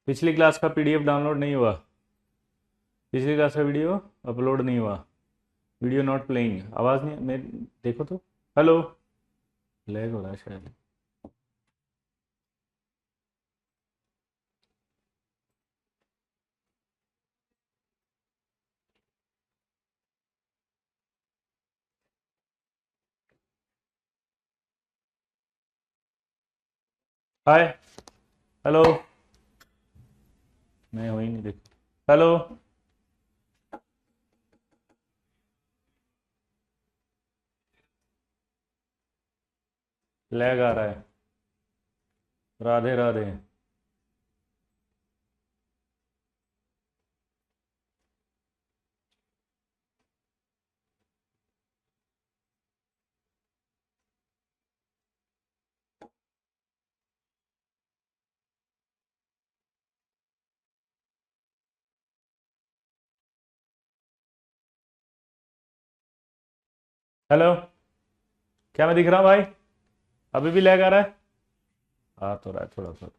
पिछली क्लास का PDF download नहीं हुआ। पिछली क्लास का वीडियो अपलोड नहीं हुआ। Video not playing. आवाज़ नहीं मैं देखो तो। हेलो। लैग हो रहा है शायद। हाय। हेलो। मैं वही नहीं देख। हेलो। लैग आ रहा है। राधे राधे। हेलो। क्या मैं दिख रहा हूँ भाई? अभी भी लैग आ रहा है? आ तो रहा है थोड़ा सा।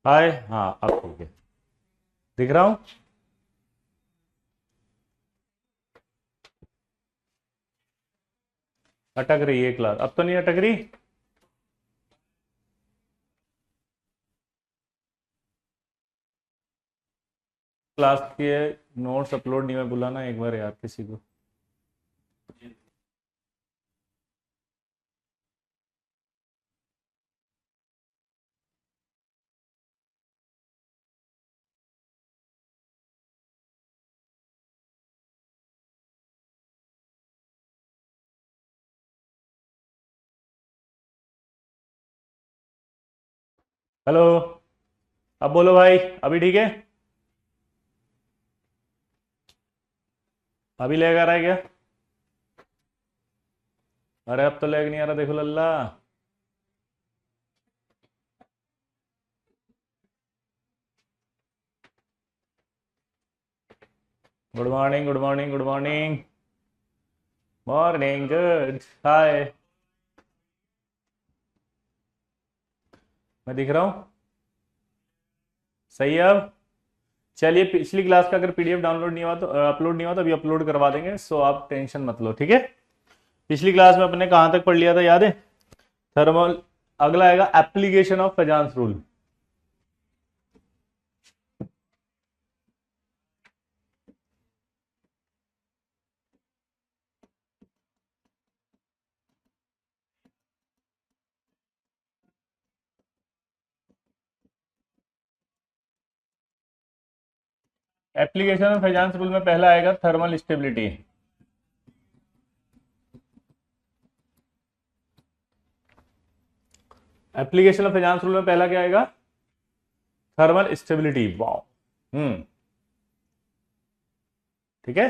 हाय। हाँ अब ठीक है। दिख रहा हूँ। अटक रही है क्लास, अब तो नहीं अटक रही। क्लास के नोट्स अपलोड नहीं हुए, बुलाना एक बार यार किसी को। हेलो। अब बोलो भाई। अभी ठीक है? अभी लैग आ रहा है क्या? अरे अब तो लैग नहीं आ रहा, देखो लल्ला। Good morning good morning good morning. Morning good. Hi. मैं दिख रहा हूँ? सही है अब। चलिए, पिछली क्लास का अगर पीडीएफ डाउनलोड नहीं हुआ तो अपलोड नहीं हुआ तो अभी अपलोड करवा देंगे, सो आप टेंशन मत लो, ठीक है। पिछली क्लास में अपने कहाँ तक पढ़ लिया था, याद है? थर्मल। अगला आएगा application of Fajans rule. Application of Fajans rule में पहला आएगा thermal stability. Application of Fajans rule में पहला क्या आएगा? Thermal stability. वाओ। ठीक है।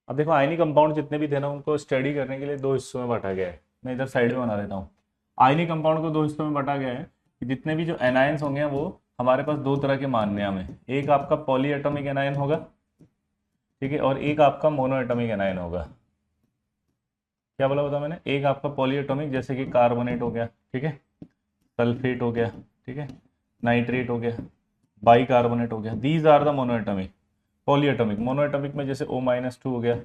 अब देखो, आयनिक कंपाउंड जितने भी थे ना, उनको स्टडी करने के लिए दो हिस्सों में बांटा गया है। मैं इधर साइड में बना देता हूँ। आयनिक कंपाउंड को दो हिस्सों में बांटा गया है कि जितने भी जो एनायंस होंगे वो हमारे पास दो तरह के मानने हैं हमें। एक आपका पॉली एटॉमिक एनायन होगा, ठीक है, और एक आपका मोनो एटॉमिक एनायन होगा। क्या बोला बता मैंने? एक आपका पॉली एटॉमिक जैसे कि कार्बोनेट हो गया, ठीक है, सल्फेट हो गया, ठीक है, नाइट्रेट हो गया, बाई कार्बोनेट हो गया। These are the monoatomic. Polyatomic, monoatomic में जैसे O-2 हो गया,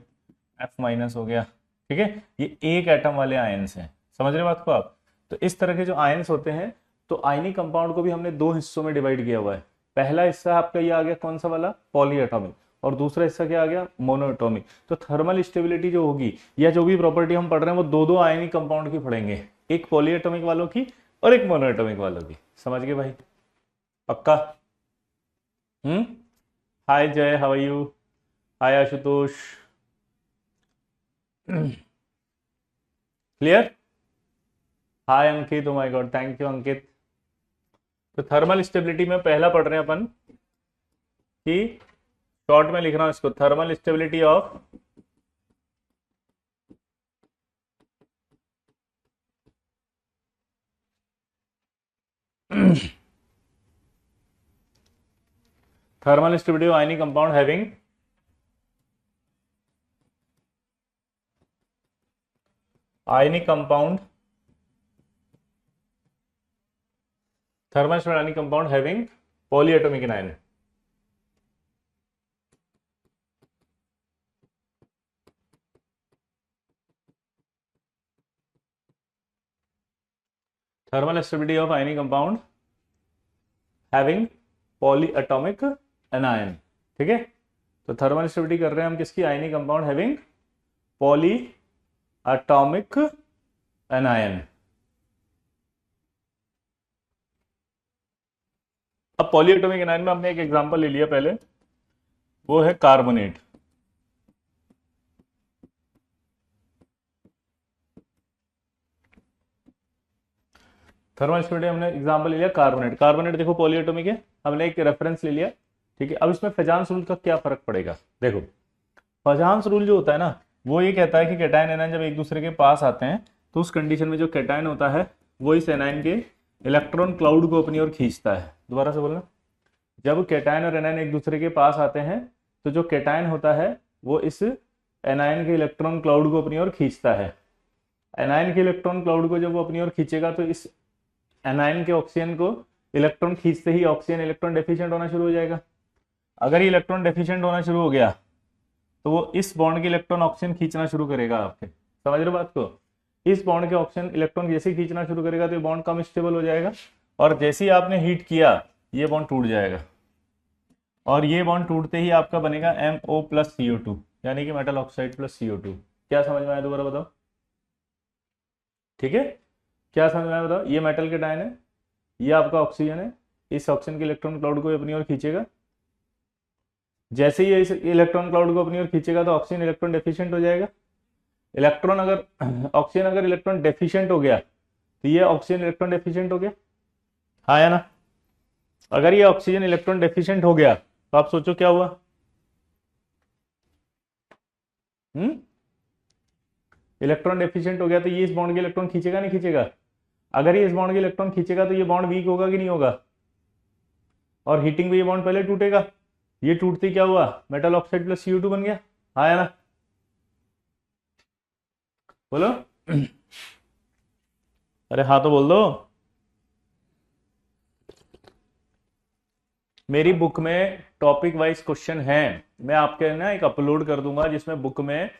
F- हो गया, ठीक है। ये एक एटम वाले आयंस हैं। समझ रहे बात को आप? तो इस तरह के जो आयंस होते हैं, तो आयनिक कंपाउंड को भी हमने दो हिस्सों में डिवाइड किया हुआ है। पहला हिस्सा आपका ये आ गया कौन सा वाला? Poly atomic. और दूसरा हिस्सा क्या आ गया? Mono atomic. तो थर्मल स्टेबिलिटी जो होगी या जो भी प्रॉपर्टी हम पढ़ रहे हैं वो दो दो आयनिक कंपाउंड की पढ़ेंगे, एक पॉली एटॉमिक वालों की और एक मोनो एटॉमिक वालों की। समझ गए भाई? पक्का? हम्म। Hi Jay, how are you? Hi Ashutosh. Clear? Hi Ankit, oh my God, thank you Ankit. तो थर्मल स्टेबिलिटी में पहला पढ़ रहे हैं अपन कि, शॉर्ट में लिख रहा हूं इसको, thermal stability of thermal stability of ionic compound having ionic compound, thermal ionic compound having polyatomic anion. Thermal stability of ionic compound having polyatomic anion. ठीक है, तो थर्मल स्टेबिलिटी कर रहे हैं हम किसकी, आयनिक कंपाउंड हैविंग पॉलीएटॉमिक एनायन। अब polyatomic anion में हमने एक एग्जांपल ले लिया पहले, वो है कार्बोनेट। थर्मल स्टेबिलिटी हमने एग्जांपल ले लिया कार्बोनेट। कार्बोनेट देखो पॉलीएटॉमिक है, हमने एक रेफरेंस ले लिया, ठीक है। अब इसमें फेजांस रूल का क्या फर्क पड़ेगा, देखो फेजांस रूल जो होता है ना, वो ये कहता है कि कैटायन एनायन जब एक दूसरे के पास आते हैं तो उस कंडीशन में जो कैटायन होता है वो इस एनायन के इलेक्ट्रॉन क्लाउड को अपनी ओर खींचता है। दोबारा से बोलना, जब कैटायन और एनायन एक दूसरे के पास आते हैं तो जो कैटायन होता है वो इस एनायन के इलेक्ट्रॉन क्लाउड को अपनी ओर खींचता है। एनायन के इलेक्ट्रॉन क्लाउड को जब वो अपनी ओर खींचेगा तो इस एनायन के ऑक्सीजन को इलेक्ट्रॉन खींचते ही ऑक्सीजन इलेक्ट्रॉन डेफिशिएंट होना शुरू हो जाएगा। अगर ये इलेक्ट्रॉन डेफिशिएंट होना शुरू हो गया तो वो इस बॉन्ड के इलेक्ट्रॉन ऑक्सीजन खींचना शुरू करेगा। आपके समझ रहे बात को, इस बॉन्ड के ऑक्सीजन इलेक्ट्रॉन जैसे ही खींचना शुरू करेगा तो ये बॉन्ड कम स्टेबल हो जाएगा, और जैसे ही आपने हीट किया ये बॉन्ड टूट जाएगा, और ये बॉन्ड टूटते ही आपका बनेगा MO प्लस CO2, यानी कि मेटल ऑक्साइड प्लस CO2। क्या समझ में आया, दोबारा बताओ, ठीक है, क्या समझ में आया बताओ। ये मेटल के डायन है, ये आपका ऑक्सीजन है, इस ऑक्सीजन के इलेक्ट्रॉन क्लाउड को अपनी ओर खींचेगा, जैसे ही इस इलेक्ट्रॉन क्लाउड को अपनी ओर खींचेगा तो ऑक्सीजन इलेक्ट्रॉन डेफिशिएंट हो जाएगा। इलेक्ट्रॉन अगर ऑक्सीजन अगर इलेक्ट्रॉन डेफिशिएंट हो गया तो ये ऑक्सीजन इलेक्ट्रॉन डेफिशिएंट हो गया, हाँ या ना। अगर ये ऑक्सीजन इलेक्ट्रॉन डेफिशिएंट हो गया तो आप सोचो क्या हुआ, इलेक्ट्रॉन डेफिशिएंट हो गया तो ये इस बॉन्ड के इलेक्ट्रॉन खींचेगा नहीं खींचेगा। अगर ये इस बॉन्ड के इलेक्ट्रॉन खींचेगा तो ये बॉन्ड वीक होगा कि नहीं होगा, और हीटिंग में ये बॉन्ड पहले टूटेगा। ये टूटते क्या हुआ, मेटल ऑक्साइड प्लस CO2 बन गया, हाँ या ना, बोलो अरे हाँ तो बोल दो। मेरी बुक में टॉपिक वाइज क्वेश्चन है, मैं आपके ना एक अपलोड कर दूंगा जिसमें बुक में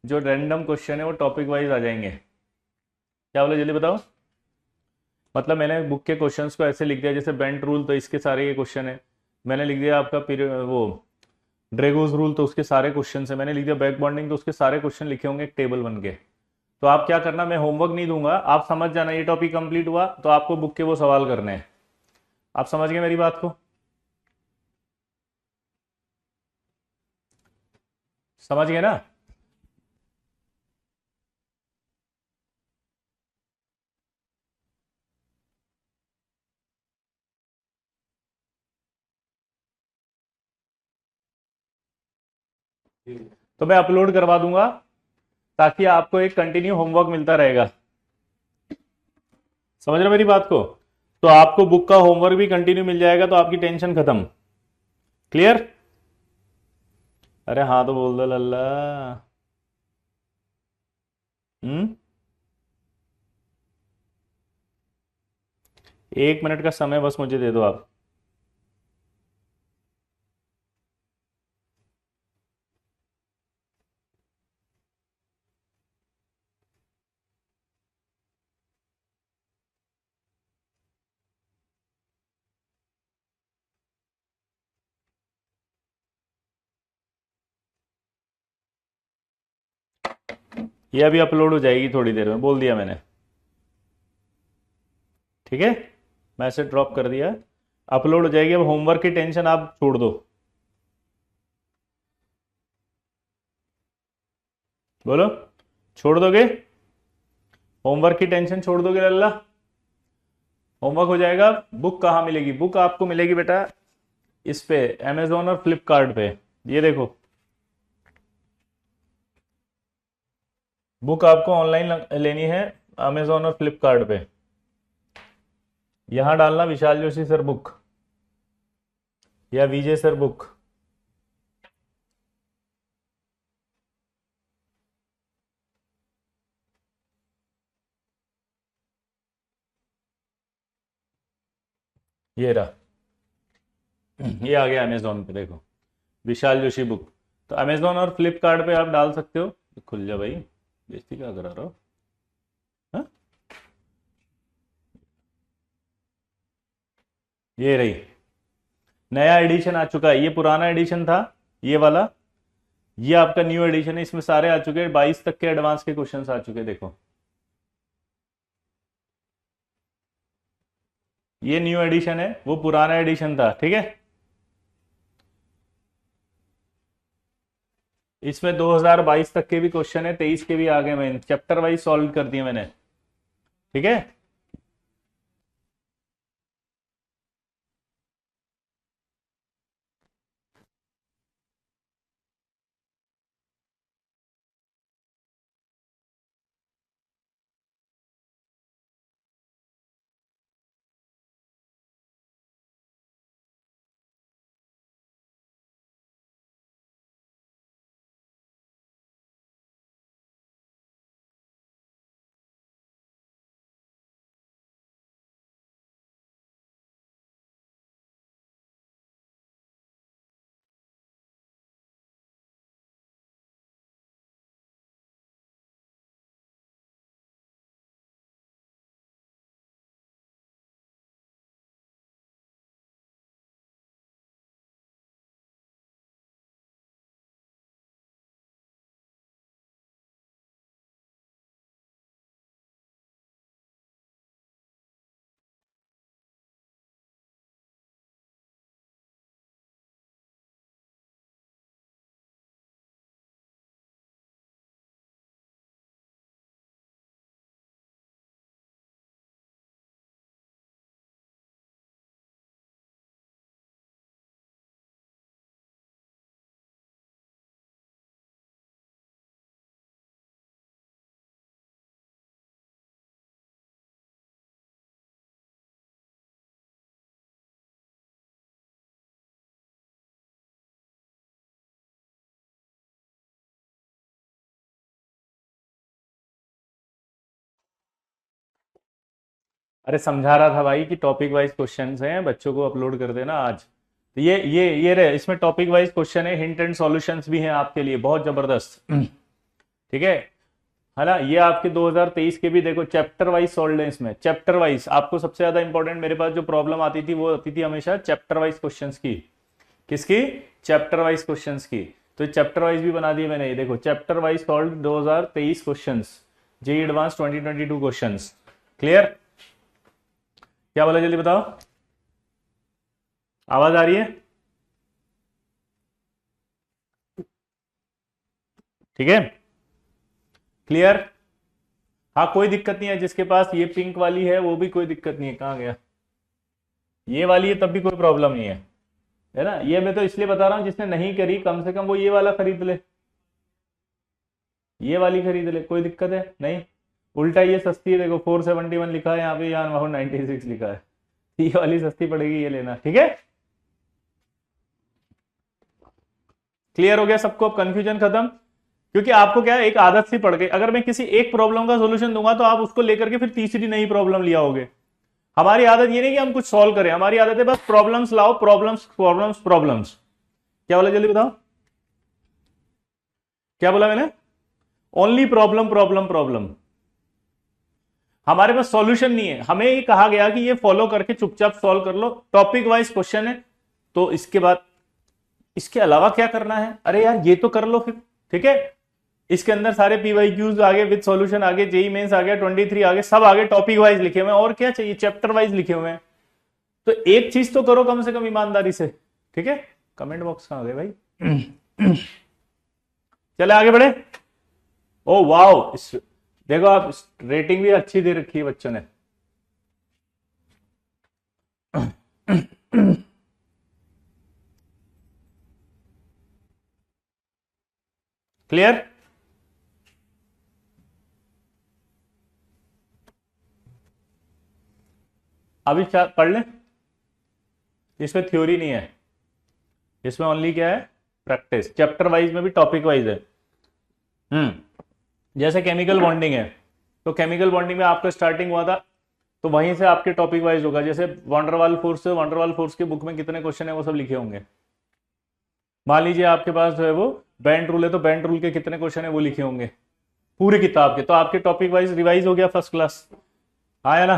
जो रैंडम क्वेश्चन है वो टॉपिक वाइज आ जाएंगे। क्या बोले जल्दी बताओ, मतलब मैंने बुक के क्वेश्चंस को ऐसे लिख दिया जैसे बेंट रूल तो इसके सारे ये क्वेश्चन है, मैंने लिख दिया आपका वो ड्रेगोस रूल तो उसके सारे क्वेश्चन है, मैंने लिख दिया बैक बॉन्डिंग तो उसके सारे क्वेश्चन लिखे होंगे एक टेबल बन के। तो आप क्या करना, मैं होमवर्क नहीं दूंगा, आप समझ जाना, ये टॉपिक कंप्लीट हुआ तो आपको बुक के वो सवाल करने हैं। आप समझ गए मेरी बात को, समझ गए ना। तो मैं अपलोड करवा दूंगा ताकि आपको एक कंटिन्यू होमवर्क मिलता रहेगा। समझ रहे मेरी बात को, तो आपको बुक का होमवर्क भी कंटिन्यू मिल जाएगा तो आपकी टेंशन खत्म। क्लियर, अरे हाँ तो बोल दो लल्ला। हम्म, 1 मिनट का समय बस मुझे दे दो आप। ये अभी अपलोड हो जाएगी थोड़ी देर में, बोल दिया मैंने, ठीक है, मैसेज ड्रॉप कर दिया, अपलोड हो जाएगी। अब होमवर्क की टेंशन आप छोड़ दो, बोलो छोड़ दोगे, होमवर्क की टेंशन छोड़ दोगे लल्ला, होमवर्क हो जाएगा। बुक कहाँ मिलेगी, बुक आपको मिलेगी बेटा इस पे अमेजोन और फ्लिपकार्ट पे, ये देखो बुक आपको ऑनलाइन लेनी है अमेजोन और फ्लिपकार्ट पे, यहां डालना विशाल जोशी सर बुक या विजय सर बुक। ये रहा, ये आ गया अमेजोन पे, देखो विशाल जोशी बुक। तो अमेजोन और फ्लिपकार्ट पे आप डाल सकते हो। खुल जा भाई, बेइज्जती क्या करा रहा हो? हाँ? ये रही, नया एडिशन आ चुका है। ये पुराना एडिशन था ये वाला, ये आपका न्यू एडिशन है। इसमें सारे आ चुके हैं, 22 तक के एडवांस के क्वेश्चंस आ चुके हैं, देखो ये न्यू एडिशन है, वो पुराना एडिशन था, ठीक है। इसमें 2022 तक के भी क्वेश्चन है, 23 के भी आ गए, मैंने चैप्टर वाइज सॉल्व कर दिए मैंने, ठीक है। अरे समझा रहा था भाई कि टॉपिक वाइज क्वेश्चंस हैं, बच्चों को अपलोड कर देना आज। तो ये रहे, इसमें टॉपिक वाइज क्वेश्चन है, हिंट एंड सॉल्यूशंस भी हैं आपके लिए, बहुत जबरदस्त, ठीक है ना। ये आपके 2023 के भी देखो चैप्टर वाइज सॉल्व है। इसमें चैप्टर वाइज आपको सबसे ज्यादा इंपॉर्टेंट, मेरे पास जो प्रॉब्लम आती थी वो आती थी हमेशा चैप्टर वाइज क्वेश्चंस की। किसकी? चैप्टर वाइज क्वेश्चंस की। तो चैप्टर वाइज भी बना दिए मैंने, ये देखो chapter wise solve 2023 questions, JEE advance 2022 questions. Clear? क्या बोला जल्दी बताओ, आवाज आ रही है? ठीक है, क्लियर। हाँ कोई दिक्कत नहीं है, जिसके पास ये पिंक वाली है वो भी कोई दिक्कत नहीं है। कहाँ गया? ये वाली है तब भी कोई प्रॉब्लम नहीं है ना। ये मैं तो इसलिए बता रहा हूँ, जिसने नहीं करी कम से कम वो ये वाला खरीद ले, ये वाली खरीद ले, कोई दिक्कत है नहीं। उल्टा ये सस्ती है, देखो 471 लिखा है यहाँ पे, यहाँ 96 लिखा है। ये वाली सस्ती पड़ेगी, ये लेना, ठीक है। क्लियर हो गया सबको? अब कंफ्यूजन खत्म। क्योंकि आपको क्या है, एक आदत सी पड़ गई, अगर मैं किसी एक प्रॉब्लम का सोल्यूशन दूंगा तो आप उसको लेकर के फिर तीसरी नई प्रॉब्लम लिया होगे। हमारी आदत ये नहीं कि हम कुछ सॉल्व करें, हमारी आदत है बस प्रॉब्लम्स लाओ, प्रॉब्लम्स प्रॉब्लम्स प्रॉब्लम्स। क्या बोला जल्दी बताओ, क्या बोला मैंने? Only problem problem problem. हमारे पास सॉल्यूशन नहीं है, हमें ये कहा गया कि ये फॉलो करके चुपचाप सॉल्व कर लो, टॉपिक वाइज क्वेश्चन है। तो इसके बाद इसके अलावा क्या करना है? अरे यार ये तो कर लो फिर, ठीक है। इसके अंदर सारे पीवाईक्यूज आगे विद सॉल्यूशन आगे, जेई मेंस आ गया, 23 आगे, सब आगे टॉपिक वाइज लिखे हुए हैं, और क्या चाहिए? चैप्टर वाइज लिखे हुए हैं। तो एक चीज तो करो कम से कम ईमानदारी से, ठीक है। कमेंट बॉक्स कहां गए भाई? चले आगे बढ़े। ओ वाओ, देखो आप रेटिंग भी अच्छी दे रखी है बच्चों ने। क्लियर? अभी पढ़ लें, इसमें थ्योरी नहीं है, इसमें ओनली क्या है? प्रैक्टिस। चैप्टर वाइज में भी टॉपिक वाइज है। जैसे केमिकल बॉन्डिंग है, तो केमिकल बॉन्डिंग में आपका स्टार्टिंग हुआ था, तो वहीं से आपके टॉपिक वाइज होगा। जैसे वंडरवाल फोर्स के बुक में कितने क्वेश्चन है वो सब लिखे होंगे। मान लीजिए आपके पास जो है वो बैंड रूल है, तो बैंड रूल के कितने क्वेश्चन है वो लिखे होंगे पूरी किताब के। तो आपके टॉपिक वाइज रिवाइज हो गया फर्स्ट क्लास, आया ना।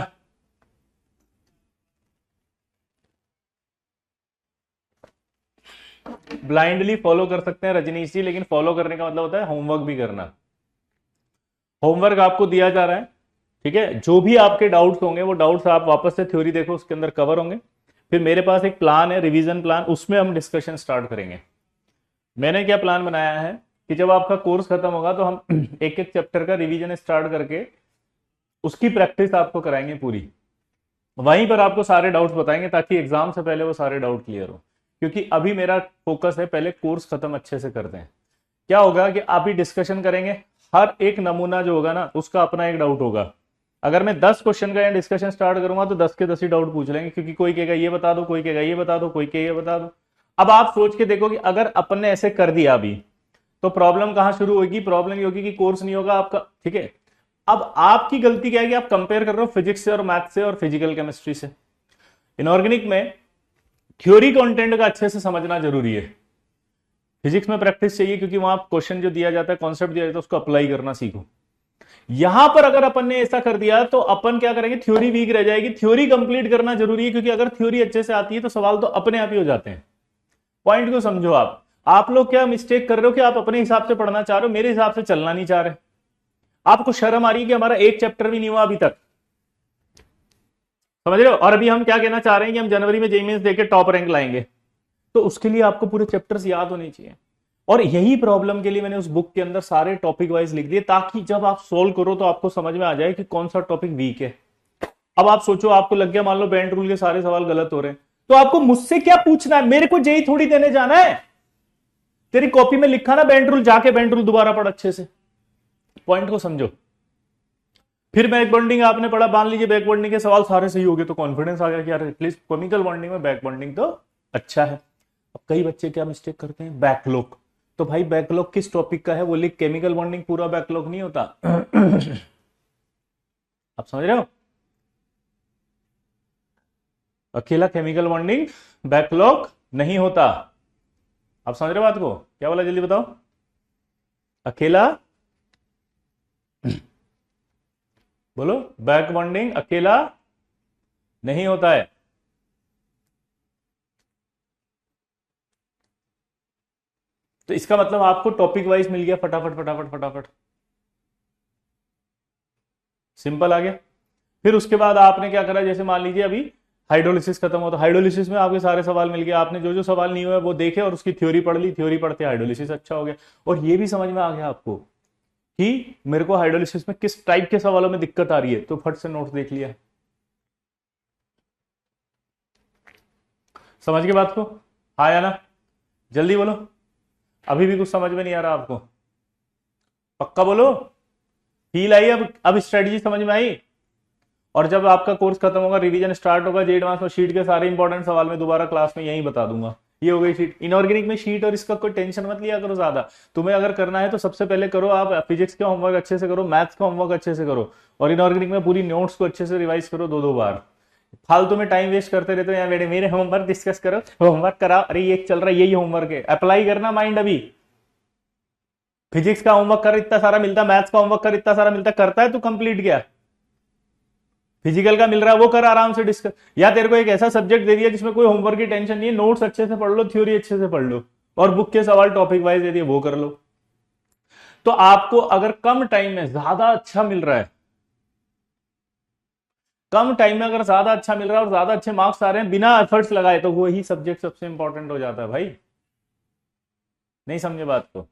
ब्लाइंडली फॉलो कर सकते हैं रजनीश जी, लेकिन फॉलो करने का मतलब होता है होमवर्क भी करना। होमवर्क आपको दिया जा रहा है, ठीक है। जो भी आपके डाउट्स होंगे वो डाउट्स आप वापस से थ्योरी देखो, उसके अंदर कवर होंगे। फिर मेरे पास एक प्लान है, रिवीजन प्लान, उसमें हम डिस्कशन स्टार्ट करेंगे। मैंने क्या प्लान बनाया है कि जब आपका कोर्स खत्म होगा तो हम एक एक चैप्टर का रिवीजन स्टार्ट करके उसकी प्रैक्टिस आपको कराएंगे पूरी। वहीं पर आपको सारे डाउट्स बताएंगे ताकि एग्जाम से पहले वो सारे डाउट क्लियर हो। क्योंकि अभी मेरा फोकस है पहले कोर्स खत्म अच्छे से करते हैं। क्या होगा कि आप ही डिस्कशन करेंगे, हर एक नमूना जो होगा ना उसका अपना एक डाउट होगा। अगर मैं 10 क्वेश्चन का डिस्कशन स्टार्ट करूंगा तो 10 के 10 ही डाउट पूछ लेंगे, क्योंकि कोई कहेगा ये बता दो, कोई कहेगा ये बता दो, कोई कहेगा ये बता दो। अब आप सोच के देखो कि अगर अपन ने ऐसे कर दिया अभी तो प्रॉब्लम कहां शुरू होगी? प्रॉब्लम ये होगी कि कोर्स नहीं होगा आपका, ठीक है। अब आपकी गलती क्या है कि आप कंपेयर कर रहे हो फिजिक्स से और मैथ से और फिजिकल केमिस्ट्री से। इनऑर्गेनिक में थ्योरी कंटेंट का अच्छे से समझना जरूरी है। फिजिक्स में प्रैक्टिस चाहिए क्योंकि वहां क्वेश्चन जो दिया जाता है, कॉन्सेप्ट दिया जाता है, उसको अप्लाई करना सीखो। यहां पर अगर अपन ने ऐसा कर दिया तो अपन क्या करेंगे? थ्योरी वीक रह जाएगी। थ्योरी कंप्लीट करना जरूरी है, क्योंकि अगर थ्योरी अच्छे से आती है तो सवाल तो अपने आप ही हो जाते हैं। पॉइंट को समझो। आप लोग क्या मिस्टेक कर रहे हो कि आप अपने हिसाब से पढ़ना चाह रहे हो, मेरे हिसाब से चलना नहीं चाह रहे। आपको शर्म आ रही है कि हमारा एक चैप्टर भी नहीं हुआ अभी तक, समझ रहे हो? और अभी हम क्या कहना चाह रहे हैं कि हम जनवरी में जेईई मेंस देके टॉप रैंक लाएंगे। तो उसके लिए आपको पूरे चैप्टर्स याद होने चाहिए। और यही प्रॉब्लम के लिए मैंने उस बुक के अंदर सारे टॉपिक वाइज लिख दिए, ताकि जब आप सोल्व करो तो आपको समझ में आ जाए कि कौन सा टॉपिक वीक है। अब आप सोचो, आपको लग गया मान लो बैंड रूल के सारे सवाल गलत हो रहे हैं, तो आपको मुझसे क्या पूछना है? मेरे को जेईई थोड़ी देने जाना है। तेरी कॉपी में लिखा ना बैंड रूल, जाके बैंड रूल दोबारा पढ़ अच्छे से। पॉइंट को समझो। फिर बैक बॉन्डिंग आपने पढ़ा, मान लीजिए बैक बॉन्डिंग के सवाल सारे सही हो गए तो कॉन्फिडेंस आ गया कि यार एटलीस्ट केमिकल बॉन्डिंग में बैक बॉन्डिंग तो अच्छा है। अब कई बच्चे क्या मिस्टेक करते हैं? बैकलॉग। तो भाई बैकलॉग किस टॉपिक का है वो लिख, केमिकल बॉन्डिंग पूरा बैकलॉग नहीं होता। आप समझ रहे हो? अकेला केमिकल बॉन्डिंग बैकलॉग नहीं होता। आप समझ रहे हो बात को? क्या बोला जल्दी बताओ। अकेला बोलो, बैक बॉन्डिंग अकेला नहीं होता है। तो इसका मतलब आपको टॉपिक वाइज मिल गया फटाफट फटाफट फटाफट, सिंपल आ गया। फिर उसके बाद आपने क्या करा? जैसे मान लीजिए अभी हाइड्रोलिसिस खत्म हो, तो हाइड्रोलिसिस में आपके सारे सवाल मिल गए। आपने जो जो सवाल नहीं हुए वो देखे और उसकी थ्योरी पढ़ ली, थ्योरी पढ़ते हाइड्रोलिसिस अच्छा हो गया। और ये भी समझ में आ गया आपको कि मेरे को हाइड्रोलिसिस में किस टाइप के सवालों में दिक्कत आ रही है, तो फट से नोट देख लिया। समझ के बात को? हाँ या ना? जल्दी बोलो। अभी भी कुछ समझ में नहीं आ रहा आपको? पक्का बोलो। Feel I? अब स्ट्रेटजी समझ में आई? और जब आपका कोर्स खत्म होगा, रिवीजन स्टार्ट होगा जेईई एडवांस में, शीट के सारे इंपॉर्टेंट सवाल में दोबारा क्लास में यही बता दूंगा। ये हो गई शीट। इनऑर्गेनिक में शीट और इसका कोई टेंशन मत लिया करो ज्यादा। तुम्हें अगर करना है तो सबसे पहले करो आप फिजिक्स का होमवर्क अच्छे से करो, मैथ्स का होमवर्क अच्छे से करो, और इनऑर्गेनिक में पूरी नोट्स को अच्छे से रिवाइज करो 2-2 बार। फालतू में टाइम वेस्ट करते रहते हो, यहाँ बेटे मेरे होमवर्क डिस्कस करो, होमवर्क कराओ, अरे ये चल रहा है, यही होमवर्क है, अप्लाई करना माइंड। अभी फिजिक्स का होमवर्क कर इतना सारा मिलता, मैथ्स का होमवर्क कर इतना सारा मिलता, करता है तू कंप्लीट क्या? फिजिकल का मिल रहा है वो कर आराम से डिस्कस। या तेरे को एक ऐसा सब्जेक्ट दे दिया जिसमें कोई होमवर्क की टेंशन नहीं है, नोट्स अच्छे से पढ़ लो, थ्योरी अच्छे से पढ़ लो, और बुक के सवाल टॉपिक वाइज दे दिए वो कर लो। तो आपको अगर कम टाइम में ज्यादा अच्छा मिल रहा है, कम टाइम में अगर ज्यादा अच्छा मिल रहा है और ज्यादा अच्छे मार्क्स आ रहे हैं बिना एफर्ट्स लगाए, तो वही सब्जेक्ट सबसे इंपॉर्टेंट हो जाता है भाई। नहीं समझे बात को?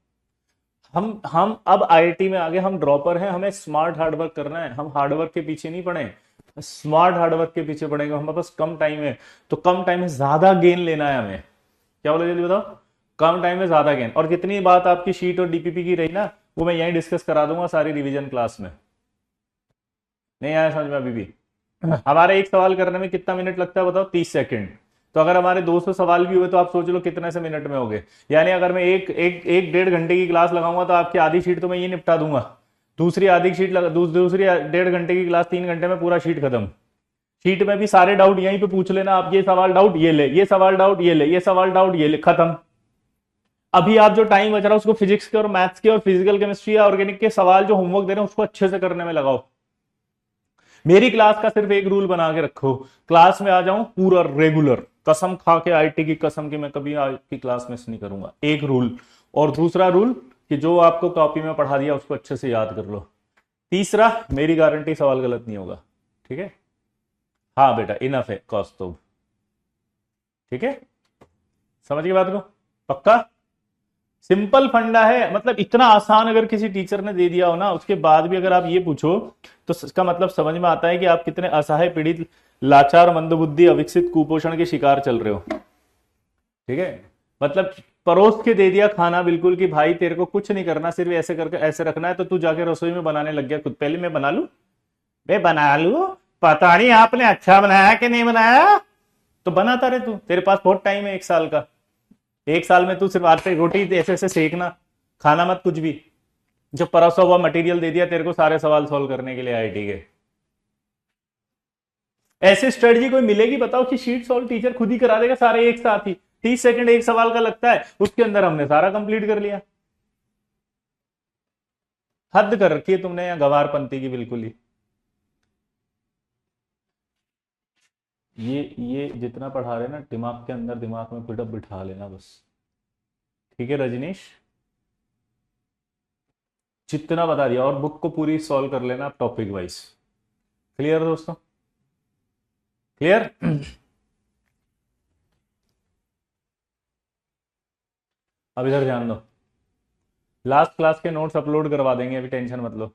हम अब आईआईटी में आगे हम ड्रॉपर हैं, हमें स्मार्ट हार्डवर्क करना है। हम हार्डवर्क के पीछे नहीं पड़े, स्मार्ट हार्डवर्क के पीछे पड़ेंगे। हमारे पास कम टाइम है, तो कम टाइम में ज्यादा गेन लेना है हमें। क्या बोले जल्दी बताओ? कम टाइम में ज्यादा गेन। और जितनी बात आपकी शीट और डीपीपी की रही ना, वो मैं यहीं डिस्कस करा दूंगा सारी रिवीजन क्लास में। नहीं आया समझ में अभी भी? हमारे एक सवाल करने में कितना मिनट लगता है बताओ? 30 सेकंड। तो अगर हमारे 200 सवाल भी हुए तो आप सोच लो कितने से मिनट में हो गए। यानी अगर मैं एक 1.5 घंटे की क्लास लगाऊंगा तो आपकी आधी शीट तो मैं ये निपटा दूंगा, दूसरी आधी शीट दूसरी 1.5 घंटे की क्लास 3 घंटे में पूरा शीट खत्म। शीट में भी सारे डाउट यहीं पे पूछ लेना आप, ये सवाल डाउट ये ले, ये सवाल डाउट ये ले, ये सवाल डाउट ये ले, खत्म। अभी आप जो टाइम बच रहा है उसको फिजिक्स के और मैथ्स के और फिजिकल केमिस्ट्री या ऑर्गेनिक के सवाल जो होमवर्क दे रहे हैं उसको अच्छे से करने में लगाओ। मेरी क्लास का सिर्फ एक रूल बना के रखो, क्लास में आ जाऊं पूरा रेगुलर, कसम खा के आईटी की कसम की मैं कभी आपकी क्लास मिस नहीं करूंगा, एक रूल। और दूसरा रूल कि जो आपको कॉपी में पढ़ा दिया उसको अच्छे से याद कर लो। तीसरा, मेरी गारंटी सवाल गलत नहीं होगा, ठीक है। हाँ बेटा इनफ है कौस्तुभ, ठीक है, समझ गए बात को, पक्का। सिंपल फंडा है, मतलब इतना आसान अगर किसी टीचर ने दे दिया हो ना, उसके बाद भी अगर आप ये पूछो तो इसका मतलब समझ में आता है कि आप कितने असहाय, पीड़ित, लाचार, मंदबुद्धि, अविकसित, कुपोषण के शिकार चल रहे हो, ठीक है। मतलब परोस के दे दिया खाना बिल्कुल कि भाई तेरे को कुछ नहीं करना, सिर्फ ऐसे करके ऐसे रखना है, तो तू जाके रसोई में बनाने लग गया खुद। पहले मैं बना लू, मैं बना लू, पता नहीं आपने अच्छा बनाया कि नहीं बनाया, तो बनाता रहे तू, तेरे पास बहुत टाइम है 1 साल का। 1 साल में तू सिर्फ आटे रोटी ऐसे ऐसे सेकना, खाना मत कुछ भी। जो परोसा हुआ मटेरियल दे दिया तेरे को सारे सवाल सॉल्व करने के लिए आईआईटी के। ऐसे स्ट्रेटजी कोई मिलेगी बताओ कि शीट सॉल्व टीचर खुद ही करा देगा सारे एक साथ ही, 30 सेकंड एक सवाल का लगता है, उसके अंदर हमने सारा कंप्लीट कर लिया। हद कर रखी है तुमने यहाँ गवारपंथी की बिल्कुल ही। ये जितना पढ़ा रहे ना दिमाग के अंदर, दिमाग में फिट बिठा लेना बस, ठीक है रजनीश। जितना बता दिया, और बुक को पूरी सॉल्व कर लेना आप टॉपिक वाइज। क्लियर दोस्तों, क्लियर। अब इधर ध्यान दो, लास्ट क्लास के नोट्स अपलोड करवा देंगे, अभी टेंशन मत लो।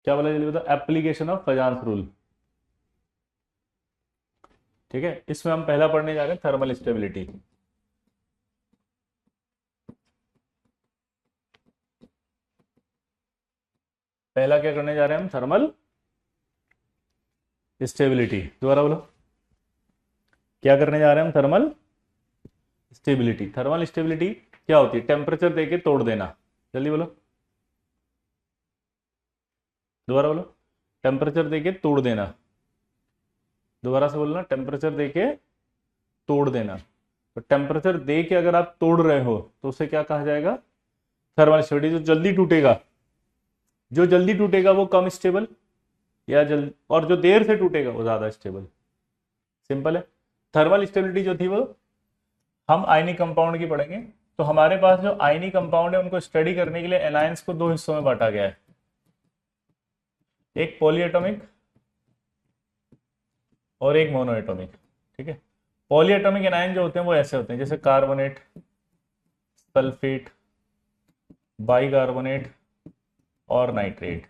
क्या बोला जल्दी बताओ, एप्लीकेशन ऑफ फजांस रूल, ठीक है। इसमें हम पहला पढ़ने जा रहे हैं थर्मल स्टेबिलिटी। पहला क्या करने जा रहे हैं हम, थर्मल स्टेबिलिटी। दोबारा बोलो, क्या करने जा रहे हैं हम, थर्मल स्टेबिलिटी। थर्मल स्टेबिलिटी क्या होती है, टेम्परेचर देके तोड़ देना। जल्दी बोलो, दोबारा बोलो, टेम्परेचर देके तोड़ देना। दोबारा से बोलना, टेम्परेचर देके तोड़ देना। तो टेम्परेचर दे के अगर आप तोड़ रहे हो तो उसे क्या कहा जाएगा, थर्मल स्टेबिलिटी। जो जल्दी टूटेगा, जो जल्दी टूटेगा वो कम स्टेबल, या जल्दी, और जो देर से टूटेगा वो ज्यादा स्टेबल। सिंपल है। थर्मल स्टेबिलिटी जो थी वो हम आयनिक कंपाउंड की पढ़ेंगे। तो हमारे पास जो आयनिक कंपाउंड है उनको स्टडी करने के लिए एनायंस को 2 हिस्सों में बांटा गया है, एक पॉलीएटॉमिक और एक मोनोएटॉमिक, ठीक है। पॉलीएटॉमिक एनायन जो होते हैं वो ऐसे होते हैं जैसे कार्बोनेट, सल्फेट, बाइकार्बोनेट और नाइट्रेट,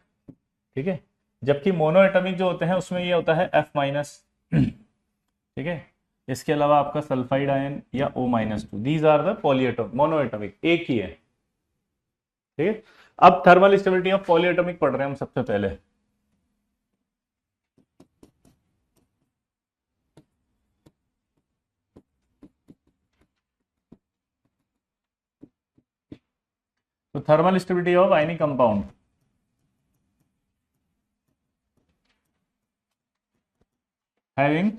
ठीक है। जबकि मोनोएटॉमिक जो होते हैं उसमें ये होता है F-, ठीक है। इसके अलावा आपका सल्फाइड आयन या O-2, these are the polyatomic, monoatomic एक ही है, ठीक है। अब थर्मल स्टेबिलिटी ऑफ पॉलीएटॉमिक पढ़ रहे हैं हम सबसे पहले। तो thermal stability of ionic compound, having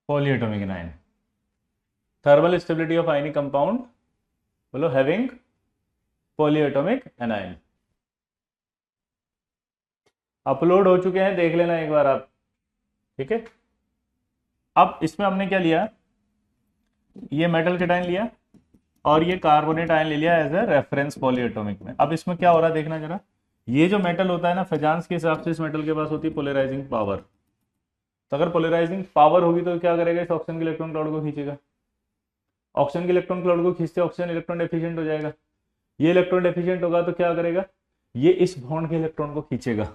polyatomic anion। Thermal stability of ionic compound बोलो, हैविंग पॉलीएटॉमिक एनायन। अपलोड हो चुके हैं, देख लेना एक बार आप। ठीक है। अब इसमें हमने क्या लिया, ये मेटल केटाइन लिया और ये कार्बोनेट आयन ले लिया एज ए रेफरेंस पॉलीएटॉमिक में। अब इसमें क्या हो रहा है देखना जरा, ये जो मेटल होता है ना, फेजांस के हिसाब से इस मेटल के पास होती है पोलराइजिंग पावर। तो अगर पोलराइजिंग पावर होगी तो क्या करेगा, इस ऑक्सीजन के इलेक्ट्रॉन क्लाउड को खींचेगा। ऑक्सीजन के इलेक्ट्रॉन क्लाउड को खींचते ऑक्सीजन इलेक्ट्रॉन डेफिशिएंट हो जाएगा। ये इलेक्ट्रॉन डेफिशिएंट होगा तो क्या करेगा, ये इस बॉन्ड के इलेक्ट्रॉन को खींचेगा।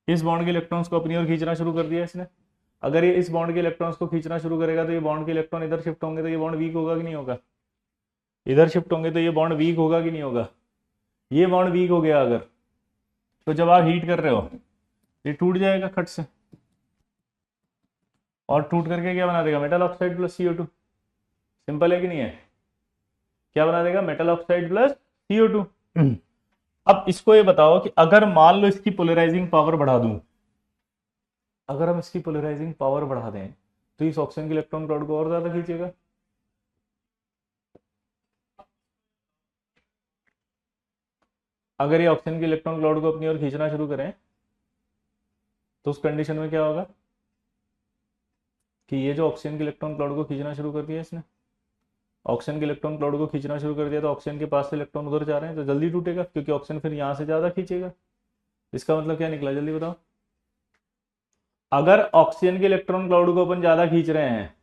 इस बॉन्ड के इलेक्ट्रॉन्स को अपनी ओर खींचना शुरू कर दिया इसने। अगर ये इस बॉन्ड के इलेक्ट्रॉन्स को खींचना शुरू करेगा तो ये बॉन्ड के इलेक्ट्रॉन इधर शिफ्ट होंगे तो ये बॉन्ड वीक होगा कि नहीं होगा, इधर शिफ्ट होंगे तो ये बॉन्ड वीक होगा कि नहीं होगा। ये बॉन्ड वीक हो गया अगर, तो जब आप हीट कर रहे हो ये टूट जाएगा खट से, और टूट करके क्या बना देगा, metal oxide plus CO2। Simple है कि नहीं है, क्या बना देगा, मेटल ऑक्साइड प्लस CO2। अब इसको ये बताओ कि अगर मान लो इसकी पोलराइजिंग पावर बढ़ा दूं, अगर हम इसकी पोलराइजिंग पावर बढ़ा दें तो इस ऑक्सीजन के इलेक्ट्रॉन क्लाउड को और ज्यादा खींचेगा। अगर ये ऑक्सीजन के इलेक्ट्रॉन क्लाउड को अपनी ओर खींचना शुरू करें तो उस कंडीशन में क्या होगा कि ये जो ऑक्सीजन के इलेक्ट्रॉन क्लाउड को खींचना शुरू कर दिया इसने, ऑक्सीजन के इलेक्ट्रॉन क्लाउड को खींचना शुरू कर दिया तो ऑक्सीजन के पास से इलेक्ट्रॉन उधर जा रहे हैं तो जल्दी टूटेगा, क्योंकि ऑक्सीजन फिर यहां से ज्यादा खींचेगा। इसका मतलब क्या निकला, जल्दी बताओ। अगर ऑक्सीजन के इलेक्ट्रॉन क्लाउड को अपन ज्यादा खींच रहे हैं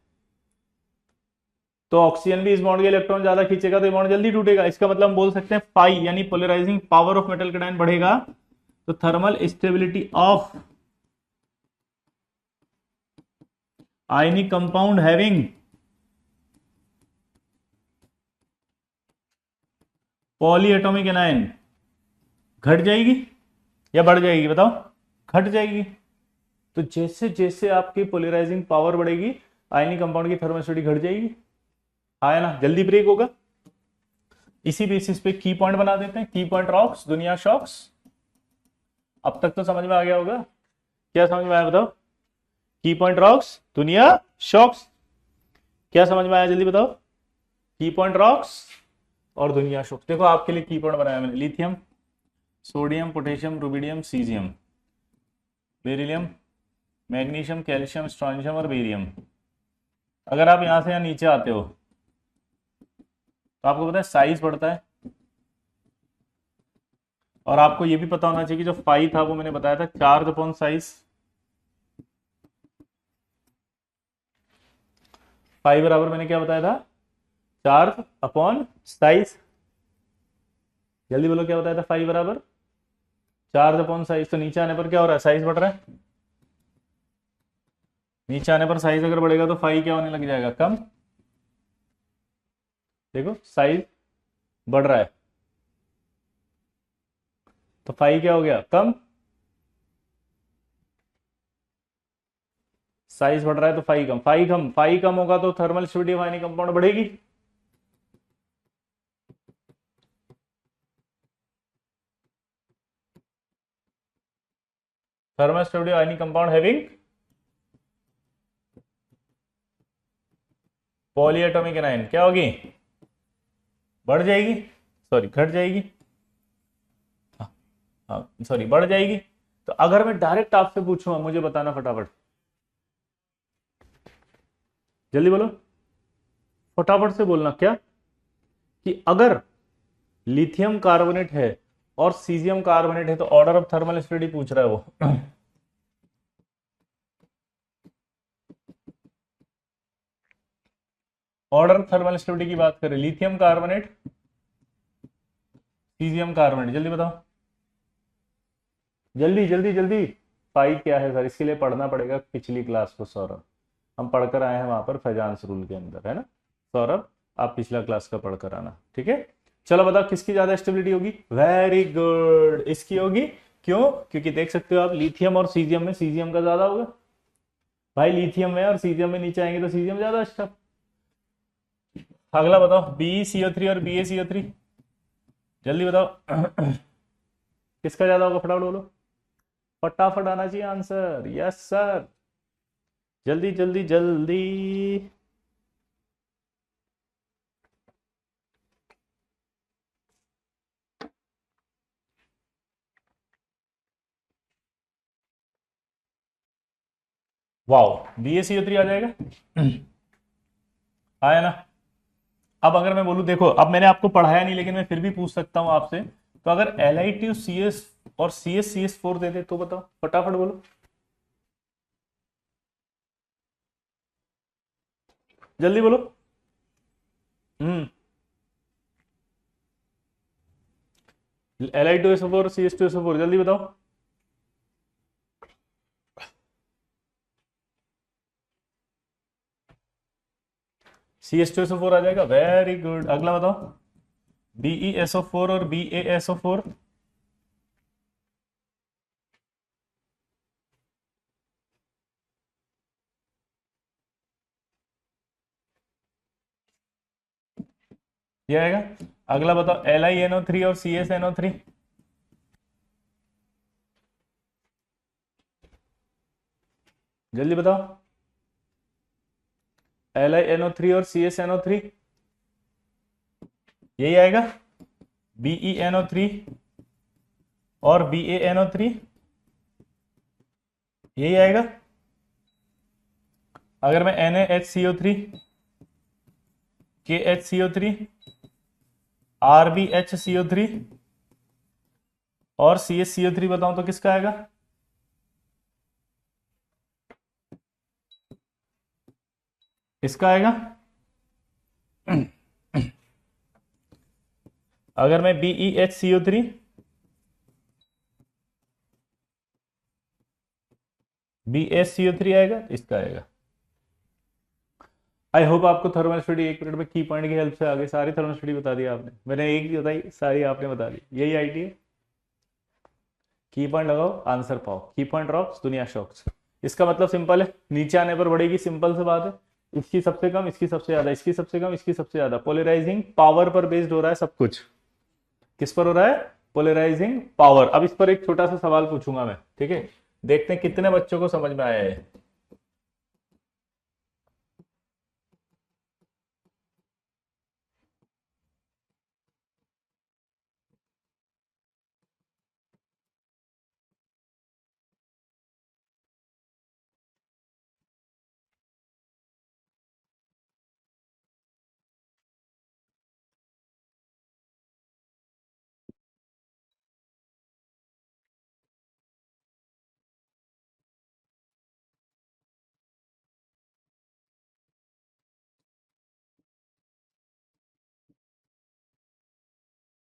तो ऑक्सीजन भी इस बॉन्ड के इलेक्ट्रॉन ज्यादा खींचेगा तो ये बॉन्ड जल्दी टूटेगा। इसका मतलब हम बोल सकते हैं फाई यानी polarising power of metal cation बढ़ेगा तो thermal stability of ionic compound having polyatomic anion घट जाएगी या बढ़ जाएगी, बताओ। घट जाएगी। तो जैसे जैसे आपकी पोलराइजिंग पावर बढ़ेगी आयनिक कंपाउंड की थर्मोस्टेबिलिटी घट जाएगी, आया ना, जल्दी ब्रेक होगा। इसी बेसिस पे की पॉइंट बना देते हैं, की पॉइंट रॉक्स दुनिया शॉक्स। अब तक तो समझ में आ गया होगा, क्या समझ में आया बताओ, की पॉइंट रॉक्स दुनिया शॉक्स। क्या समझ में आया जल्दी बताओ, की पॉइंट रॉक्स और दुनिया शॉक्स। देखो आपके लिए की पॉइंट बनाया मैंने, lithium, sodium, potassium, rubidium, caesium, beryllium, magnesium, calcium, strontium और बेरियम। अगर आप यहां से यहाँ नीचे आते हो तो आपको पता है साइज बढ़ता है, और आपको ये भी पता होना चाहिए कि जो फाई था वो मैंने बताया था चार्ज अपॉन साइज। फाई बराबर मैंने क्या बताया था, चार्ज अपॉन साइज। जल्दी बोलो क्या बताया था, फाई बराबर चार्ज अपॉन साइज। तो नीचे आने पर क्या हो रहा है, साइज बढ़ रहा है। नीचे आने पर साइज अगर बढ़ेगा तो फाई क्या होने लग जाएगा, कम। देखो साइज बढ़ रहा है तो फाई क्या हो गया, कम। साइज बढ़ रहा है तो फाई कम, फाई कम, फाई कम होगा तो thermal stability of ionic compound बढ़ेगी। Thermal stability of ionic compound having polyatomic anion क्या होगी, बढ़ जाएगी, सॉरी घट जाएगी, हाँ हाँ सॉरी बढ़ जाएगी। तो अगर मैं डायरेक्ट आपसे पूछूंगा, मुझे बताना फटाफट, जल्दी बोलो, फटाफट से बोलना क्या, कि अगर लिथियम कार्बोनेट है और सीजियम कार्बोनेट है तो ऑर्डर ऑफ थर्मल स्टेबिलिटी पूछ रहा है वो। ऑर्डर ऑफ थर्मल स्टेबिलिटी की बात करें, लिथियम कार्बोनेट, सीजियम कार्बोनेट, जल्दी बताओ, जल्दी जल्दी जल्दी। पाई क्या है सर, इसके लिए पढ़ना पड़ेगा पिछली क्लास को सौरभ, हम पढ़कर आए हैं वहां पर फैजांस रूल के अंदर, है ना। सौरभ आप पिछला क्लास का पढ़कर आना, ठीक है। चलो बताओ किसकी ज्यादा स्टेबिलिटी होगी, वेरी गुड, इसकी होगी। क्यों, क्योंकि देख सकते हो आप लिथियम और सीजियम में सीजियम का ज्यादा होगा। भाई लिथियम में और सीजियम में नीचे आएंगे तो सीजियम ज्यादा अच्छा। अगला बताओ, BeCO3 और BaCO3, जल्दी बताओ किसका ज्यादा होगा, फटाफट बोलो, फटाफट आना चाहिए आंसर, यस सर, जल्दी जल्दी जल्दी। वाओ, BaCO3 आ जाएगा। आया ना। अब अगर मैं बोलूं, देखो अब मैंने आपको पढ़ाया नहीं लेकिन मैं फिर भी पूछ सकता हूं आपसे, तो अगर Li2CS और CH दे दे तो बताओ, फटाफट बोलो, जल्दी बोलो। हम्म। Li2SO4 और CH2SO4, जल्दी बताओ। CH2SO4 आ जाएगा, वेरी गुड। अगला बताओ, BeSO4 और BaSO4। ये आएगा। अगला बताओ, LiNO3 और CsNO3। जल्दी बताओ, LiNO3 और CsNO3, यही आएगा। BeNO3 और BaNO3, यही आएगा। अगर मैं NaHCO3, KHCO3, RbHCO3 और CHCO3 बताऊं तो किसका आएगा? इसका आएगा। अगर मैं BeHCO3, BaCO3 आएगा, इसका आएगा। आई होप आपको थर्मल स्टडी 1 मिनट में की पॉइंट की हेल्प से आगे सारी थर्मल स्टडी बता दी आपने, मैंने एक ही बताई, सारी आपने बता दी। यही आईटी है, की पॉइंट लगाओ, आंसर पाओ, की पॉइंट ड्रॉप्स, दुनिया शॉक्स। इसका मतलब सिंपल है, नीचे आने पर बढ़ेगी, सिंपल सी बात है। इसकी सबसे कम, इसकी सबसे ज्यादा, इसकी सबसे कम, इसकी सबसे ज्यादा। पोलराइजिंग पावर पर बेस्ड हो रहा है सब कुछ। किस पर हो रहा है? Polarising power. अब इस पर एक छोटा सा सवाल पूछूंगा मैं, ठीक है? देखते हैं कितने बच्चों को समझ में आया है।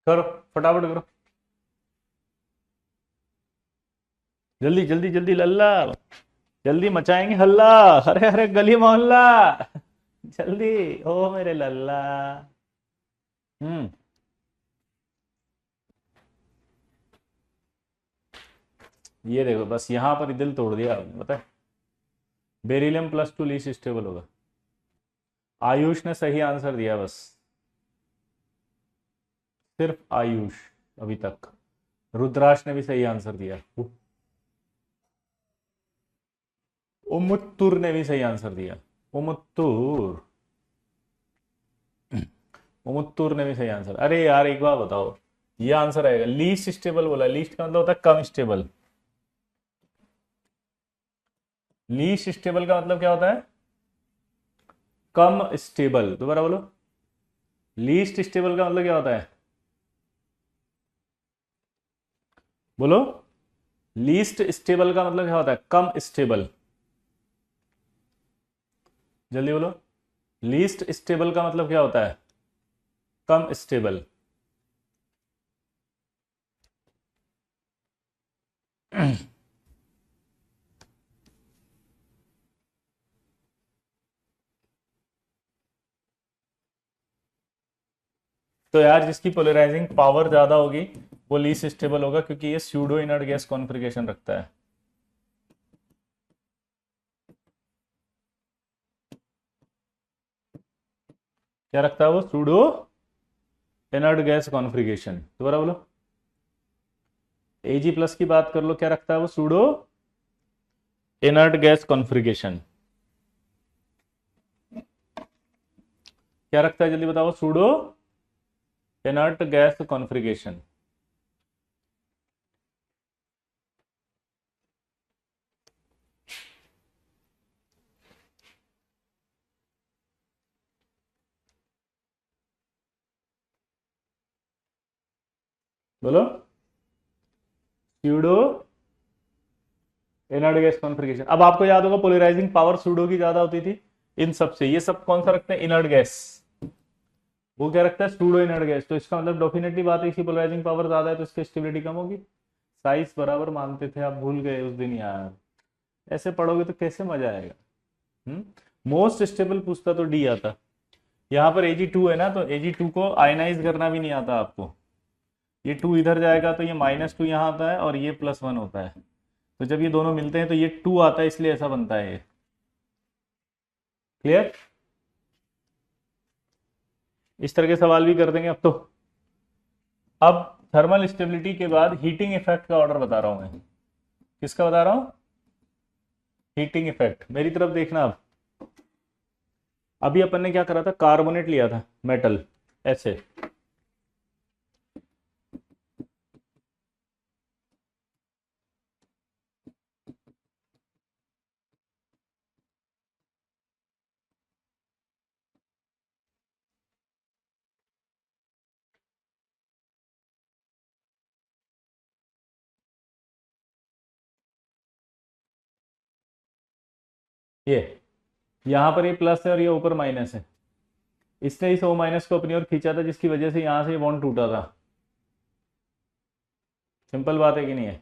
करो, फटाफट करो, जल्दी जल्दी जल्दी लल्ला, जल्दी मचाएंगे हल्ला, हरे हरे गली मोहल्ला, जल्दी। ओ मेरे लल्ला। हम्म। ये देखो, बस यहां पर ही दिल तोड़ दिया आपने, पता है? बेरिलियम +2 लीस्ट स्टेबल होगा। आयुष ने सही आंसर दिया, बस सिर्फ आयुष अभी तक। रुद्राश ने भी सही आंसर दिया। उमुत्तुर ने भी सही आंसर दिया। उमुत्तुर, उमुत्तुर ने भी सही आंसर। अरे यार एक बात बताओ, ये आंसर आएगा। लीस्ट स्टेबल बोला, लीस्ट का मतलब होता है कम स्टेबल। लीस्ट स्टेबल का मतलब क्या होता है? कम स्टेबल। दोबारा बोलो, लीस्ट स्टेबल का मतलब क्या होता है? बोलो, लीस्ट स्टेबल का मतलब क्या होता है? कम स्टेबल। जल्दी बोलो, लीस्ट स्टेबल का मतलब क्या होता है? कम स्टेबल। तो यार जिसकी पोलराइजिंग पावर ज्यादा होगी वो लीस्ट स्टेबल होगा, क्योंकि ये स्यूडो इनर्ट गैस कॉन्फ़िगरेशन रखता है। क्या रखता है वो? Pseudo inert gas configuration. दोबारा बोलो, Ag+ की बात कर लो, क्या रखता है वो? Pseudo inert gas configuration. क्या रखता है, जल्दी बताओ? Pseudo inert gas configuration. बोलो, स्यूडो इनर्ट गैस कॉन्फिगरेशन। अब आपको याद होगा पोलराइजिंग पावर सूडो की ज्यादा होती थी इन सबसे। ये सब कौन सा रखते हैं? Inert gas. वो क्या रखता है? Pseudo inert gas. तो इसका मतलब डेफिनेटली बात है, इसकी पोलराइजिंग पावर ज्यादा है तो इसकी स्टेबिलिटी कम होगी। साइज बराबर मानते थे, आप भूल गए उस दिन यार। ऐसे पढ़ोगे तो कैसे मजा आएगा। मोस्ट स्टेबल पूछता तो डी आता। यहाँ पर Ag2 है ना, तो Ag2 को आयनाइज करना भी नहीं आता आपको। ये 2 इधर जाएगा तो ये -2 यहाँ आता है और ये +1 होता है। तो जब ये दोनों मिलते हैं तो ये 2 आता है, इसलिए ऐसा बनता है ये। क्लियर? इस तरह के सवाल भी कर देंगे अब तो। अब थर्मल स्टेबिलिटी के बाद हीटिंग इफेक्ट का ऑर्डर बता रहा हूं मैं। किसका बता रहा हूं? Heating effect. मेरी तरफ देखना अब। अभी अपन ने क्या करा था? कार्बोनेट लिया था, मेटल, ऐसे। ये यहां पर ये प्लस है और ये ऊपर माइनस है। इसने इस O- को अपनी ओर खींचा था, जिसकी वजह से यहां से ये बॉन्ड टूटा था। सिंपल बात है कि नहीं है?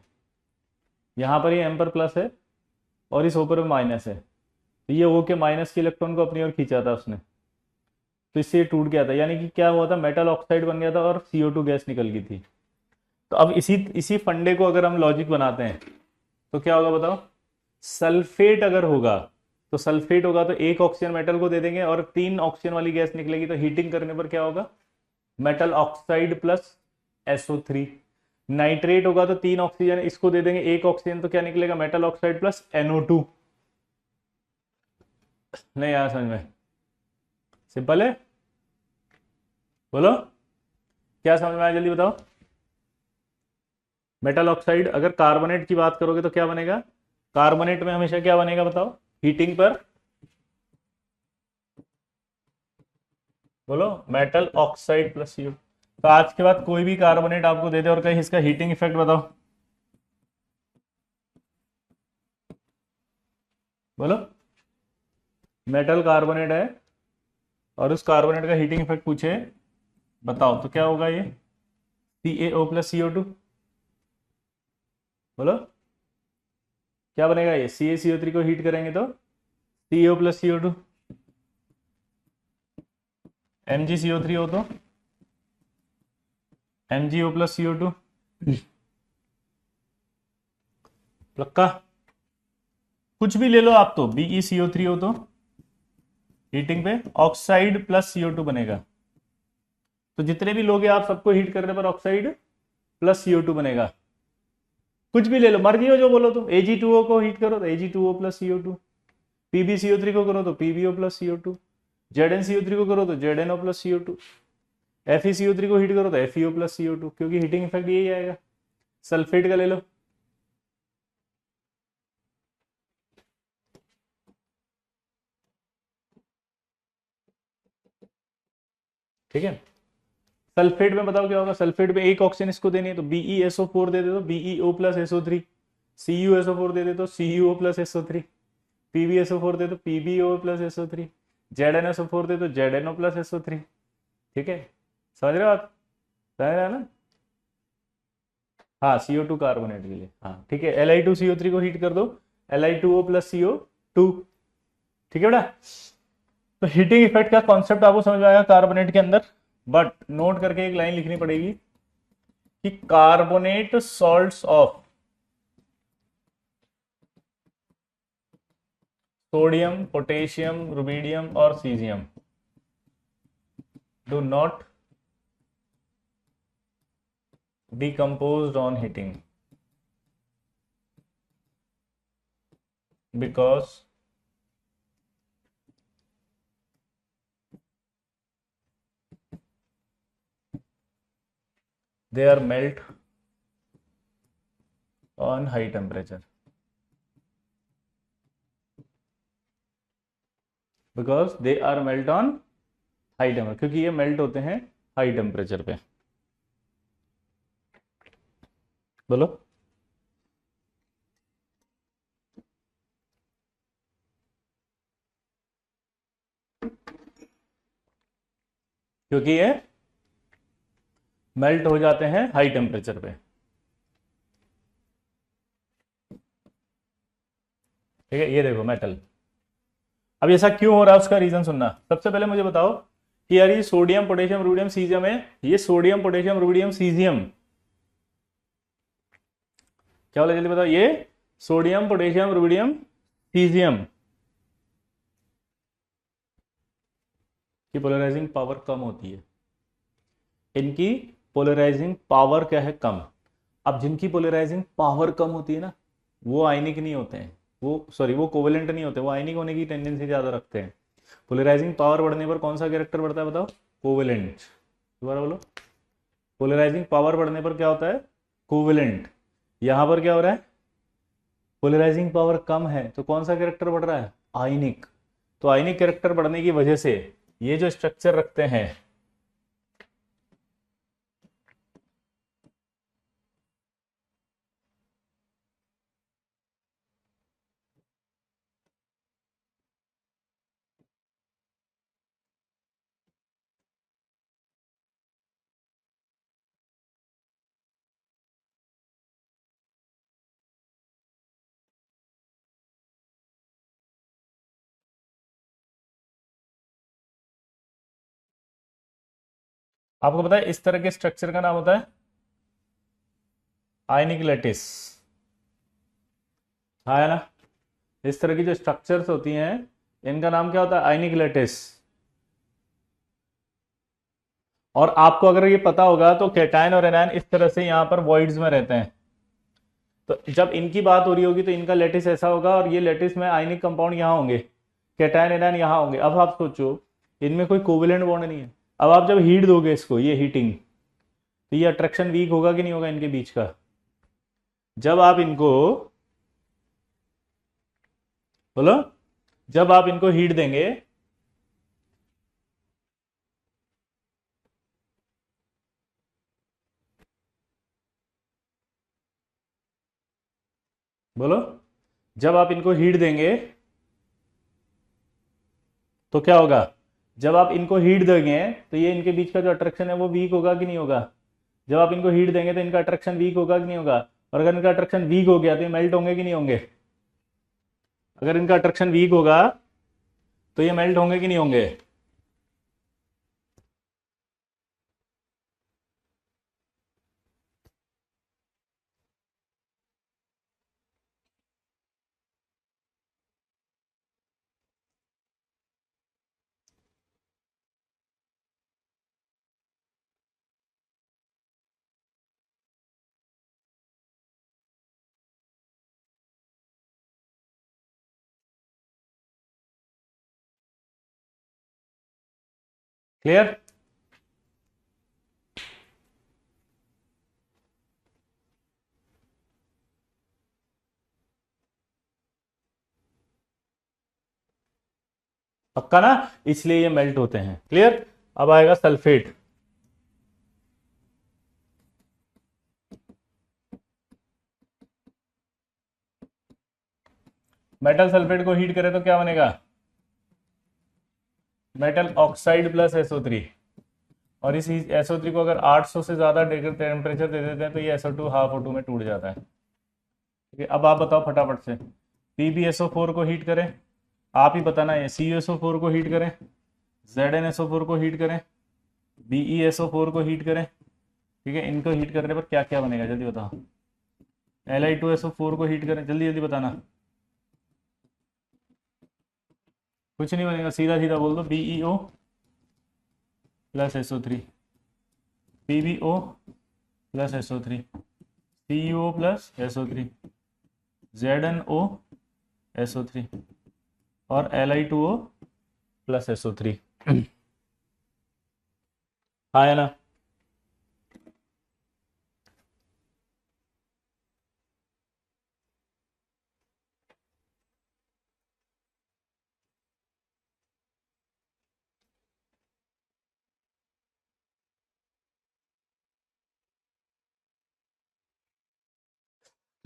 यहां पर ये M पर प्लस है और इस ऊपर में माइनस है, तो ये O के माइनस के इलेक्ट्रॉन को अपनी ओर खींचा था उसने, तो इससे ये टूट गया था। यानी कि क्या हुआ था? मेटल ऑक्साइड बन गया था और CO2 गैस निकल गई थी। तो अब इसी इसी फंडे को अगर हम लॉजिक बनाते हैं तो क्या होगा बताओ? सल्फेट अगर होगा तो सल्फेट होगा तो एक ऑक्सीजन मेटल को दे देंगे और 3 ऑक्सीजन वाली गैस निकलेगी, तो हीटिंग करने पर क्या होगा? Metal oxide plus SO3। Nitrate होगा तो 3 ऑक्सीजन इसको दे देंगे, एक ऑक्सीजन, तो क्या निकलेगा? Metal oxide plus NO2। नहीं आया समझ में? सिंपल है। बोलो, क्या समझ में आया? जल्दी बताओ। मेटल ऑक्साइड अगर कार्बोनेट की बात करोगे तो क्या बनेगा? कार्बोनेट में हमेशा क्या बनेगा बताओ? हीटिंग पर बोलो, मेटल ऑक्साइड प्लस CO। तो आज के बाद कोई भी कार्बोनेट आपको दे दे और कहीं इसका हीटिंग इफेक्ट बताओ। बोलो, मेटल कार्बोनेट है और उस कार्बोनेट का हीटिंग इफेक्ट पूछे, बताओ तो क्या होगा? ये CaO प्लस CO2। बोलो, क्या बनेगा? ये CaCO3 को हीट करेंगे तो CaO प्लस CO2। MgCO3 हो तो MgO प्लस CO2। पक्का? कुछ भी ले लो आप, तो BeCO3 हो तो हीटिंग पे ऑक्साइड प्लस CO2 बनेगा। तो जितने भी लोग हैं आप सबको हीट करने पर ऑक्साइड प्लस CO2 बनेगा। कुछ भी ले लो, मर्जी हो जो बोलो। तुम Ag2O को हीट करो तो Ag2O प्लस CO2, PbCO3 को करो तो PbO प्लस CO2, ZnCO3 को करो तो ZnO प्लस CO2, FeCO3 को हीट करो तो FeO प्लस CO2, क्योंकि हीटिंग इफेक्ट यही आएगा। सल्फेट का ले लो, ठीक है। सल्फेट में बताओ क्या होगा? सल्फेट में एक ऑक्सीजन इसको देनी है तो BeSO4 दे दे तो BeO प्लस SO3, CuSO4 दे दे तो CuO प्लस SO3, PbSO4 दे तो PbO प्लस SO3, ZnSO4 दे तो ZnO प्लस SO3। ठीक है, समझ रहे हो आप? समझ रहे हो ना? हाँ, CO2 कार्बोनेट के लिए, हाँ ठीक है। Li2CO3 को हीट कर दो, Li2O प्लस CO2। ठीक है बेटा? तो हीटिंग इफेक्ट का कॉन्सेप्ट आपको समझ में आएगा कार्बोनेट के अंदर। बट नोट करके एक लाइन लिखनी पड़ेगी कि carbonate salts of sodium, potassium, rubidium और caesium do not decomposed on heating because they are melt on high temperature, because they are melt on high temperature, क्योंकि ये मेल्ट होते हैं हाई टेम्परेचर पे। बोलो। क्योंकि ये मेल्ट हो जाते हैं हाई टेम्परेचर पे। ठीक है, ये देखो मेटल। अब ऐसा क्यों हो रहा है उसका रीजन सुनना। सबसे पहले मुझे बताओ कि यार ये सोडियम पोटेशियम रुडियम सीजियम है, ये सोडियम पोटेशियम रुडियम सीजियम क्या बोला जल्दी बताओ, ये सोडियम पोटेशियम रुबिडियम सीजियम की पोलराइजिंग पावर कम होती है। इनकी पोलराइजिंग पावर क्या है, कम। अब जिनकी पोलराइजिंग पावर कम होती है ना, वो आयनिक नहीं होते हैं, वो सॉरी वो कोवेलेंट नहीं होते, वो आयनिक होने की टेंडेंसी ज्यादा रखते हैं। पोलराइजिंग पावर बढ़ने पर कौन सा कैरेक्टर बढ़ता है बताओ, कोवेलेंट। दोबारा बोलो। पोलराइजिंग पावर बढ़ने पर क्या होता है, कोवेलेंट। यहां पर क्या हो रहा है, पोलराइजिंग पावर कम है तो कौन सा कैरेक्टर बढ़ रहा है, आयनिक। तो आयनिक कैरेक्टर बढ़ने की वजह से ये जो स्ट्रक्चर रखते हैं, आपको पता है इस तरह के स्ट्रक्चर का नाम होता है आयनिक लैटिस। हाँ है ना, इस तरह की जो स्ट्रक्चर्स होती हैं इनका नाम क्या होता है, आयनिक लैटिस। और आपको अगर ये पता होगा तो कैटायन और एनायन इस तरह से यहां पर वॉइड्स में रहते हैं। तो जब इनकी बात हो रही होगी तो इनका लैटिस ऐसा होगा और ये लैटिस में आयनिक कंपाउंड यहां होंगे, कैटायन एनायन यहां होंगे। अब आप सोचो इनमें कोई कोवेलेंट बॉन्ड नहीं है। अब आप जब हीट दोगे इसको, ये हीटिंग, तो ये अट्रैक्शन वीक होगा कि नहीं होगा इनके बीच का। जब आप इनको, बोलो, जब आप इनको हीट देंगे, बोलो, जब आप इनको हीट देंगे तो क्या होगा, जब आप इनको हीट देंगे तो ये इनके बीच का जो अट्रैक्शन है वो वीक होगा कि नहीं होगा। जब आप इनको हीट देंगे तो इनका अट्रैक्शन वीक होगा कि नहीं होगा। और अगर इनका अट्रैक्शन वीक हो गया तो ये मेल्ट होंगे कि नहीं होंगे। अगर इनका अट्रैक्शन वीक होगा तो ये मेल्ट होंगे कि नहीं होंगे। क्लियर। पक्का ना, इसलिए ये मेल्ट होते हैं। क्लियर। अब आएगा सल्फेट। मेटल सल्फेट को हीट करें तो क्या बनेगा, मेटल ऑक्साइड प्लस SO3। और इस SO3 को अगर 800 से ज्यादा टेम्परेचर दे देते हैं तो ये SO2 हाफ O2 में टूट जाता है। ठीक है, अब आप बताओ फटाफट से, PbSO4 को हीट करें, आप ही बताना है, CuSO4 को हीट करें, ZnSO4 को हीट करें, BeSO4 को हीट करें। ठीक है, इनको हीट करने पर क्या क्या बनेगा जल्दी बताओ। Li2SO4 को हीट करें, जल्दी जल्दी बताना। कुछ नहीं बनेगा, सीधा सीधा बोल दो, BeO plus SO3, PbO plus SO3, CuO plus SO3, ZnO SO3 और Li2O प्लस SO3। हाँ है ना।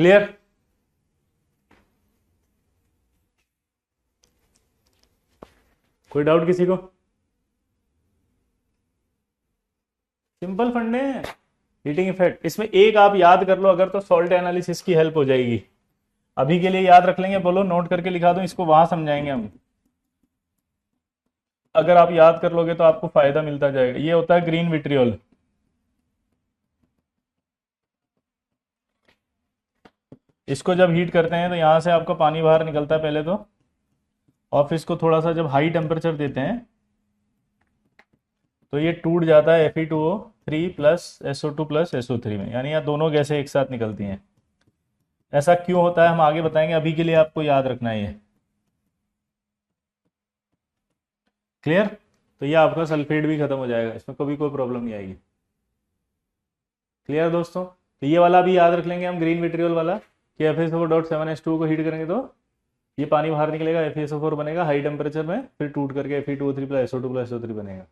क्लियर? कोई डाउट किसी को? सिंपल फंडे हैं हीटिंग इफेक्ट। इसमें एक आप याद कर लो अगर, तो सॉल्ट एनालिसिस की हेल्प हो जाएगी। अभी के लिए याद रख लेंगे, बोलो नोट करके लिखा दो, इसको वहां समझाएंगे हम। अगर आप याद कर लोगे तो आपको फायदा मिलता जाएगा। ये होता है ग्रीन विट्रियोल। इसको जब हीट करते हैं तो यहां से आपका पानी बाहर निकलता है पहले तो, और फिर इसको थोड़ा सा जब हाई टेम्परेचर देते हैं तो ये टूट जाता है Fe2O3 plus SO2 plus SO3 में, यानी यहाँ दोनों गैसें एक साथ निकलती हैं। ऐसा क्यों होता है हम आगे बताएंगे, अभी के लिए आपको याद रखना है ये। क्लियर? तो ये आपका सल्फेट भी खत्म हो जाएगा, इसमें कभी कोई प्रॉब्लम नहीं आएगी। क्लियर दोस्तों? तो ये वाला भी याद रख लेंगे हम, ग्रीन विट्रियोल वाला, कि FeSO4.7H2O को हीट करेंगे तो ये पानी बाहर निकलेगा, FeSO4 बनेगा हाई टेम्परेचर में, फिर टूट करके Fe2O3 plus SO2 plus SO3 बनेगा।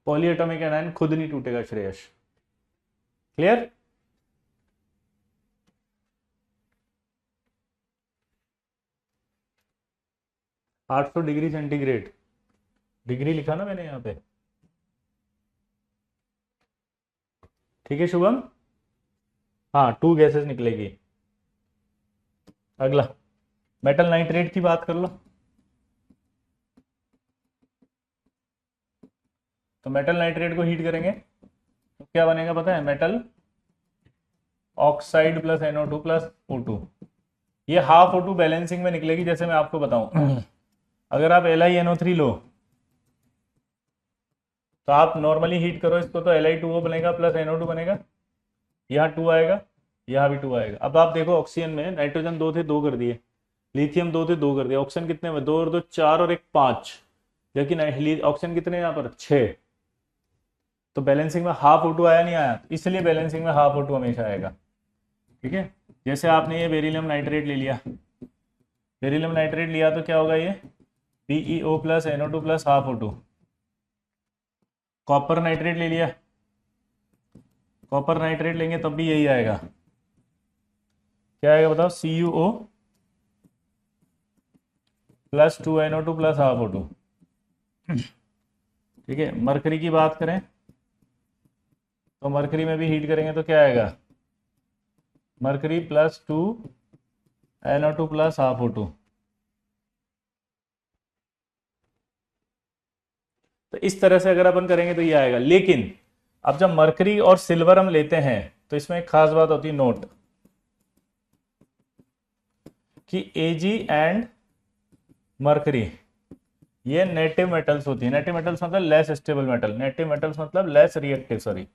पॉलीएटॉमिक एनायन खुद नहीं टूटेगा श्रेयस। क्लियर? आठ सौ डिग्री सेंटीग्रेड, डिग्री लिखा ना मैंने यहाँ पे, ठीक है शुभम? हाँ, 2 गैसेस निकलेगी। अगला मेटल नाइट्रेट की बात कर लो। तो मेटल नाइट्रेट को हीट करेंगे तो क्या बनेगा पता है? Metal oxide plus NO2 plus O2। ये हाफ O2 बैलेंसिंग में निकलेगी, जैसे मैं आपको बताऊं। अगर आप LiNO3 लो तो आप नॉर्मली हीट करो इसको तो Li2O बनेगा प्लस NO2 बनेगा, यहाँ 2 आएगा, यहाँ भी 2 आएगा। अब आप देखो ऑक्सीजन में नाइट्रोजन 2 थे 2 कर दिए, लिथियम 2 थे 2 कर दिए, ऑक्सीजन कितने में? 2 और 2 4 और 1 5, लेकिन ऑक्सीजन कितने यहाँ पर? 6। तो बैलेंसिंग में हाफ O2 आया नहीं आया? इसलिए बैलेंसिंग में हाफ O2 हमेशा आएगा। ठीक है, जैसे आपने ये बेरिलियम नाइट्रेट ले लिया, बेरिलियम नाइट्रेट लिया तो क्या होगा? ये PeO plus NO2 plus half O2। Copper nitrate ले लिया, कॉपर नाइट्रेट लेंगे तब भी यही आएगा। क्या आएगा बताओ? CuO plus 2NO2 plus half O2। ठीक है, मरकरी की बात करें तो मरकरी में भी हीट करेंगे तो क्या आएगा? Mercury plus 2NO2 plus half O2। तो इस तरह से अगर अपन करेंगे तो ये आएगा। लेकिन अब जब मरकरी और सिल्वर हम लेते हैं तो इसमें एक खास बात होती है, नोट, कि Ag एंड मरकरी ये नेटिव मेटल्स होती है। नेटिव मेटल्स मतलब less stable metal, native metals मतलब लेस रिएक्टिव, सॉरी।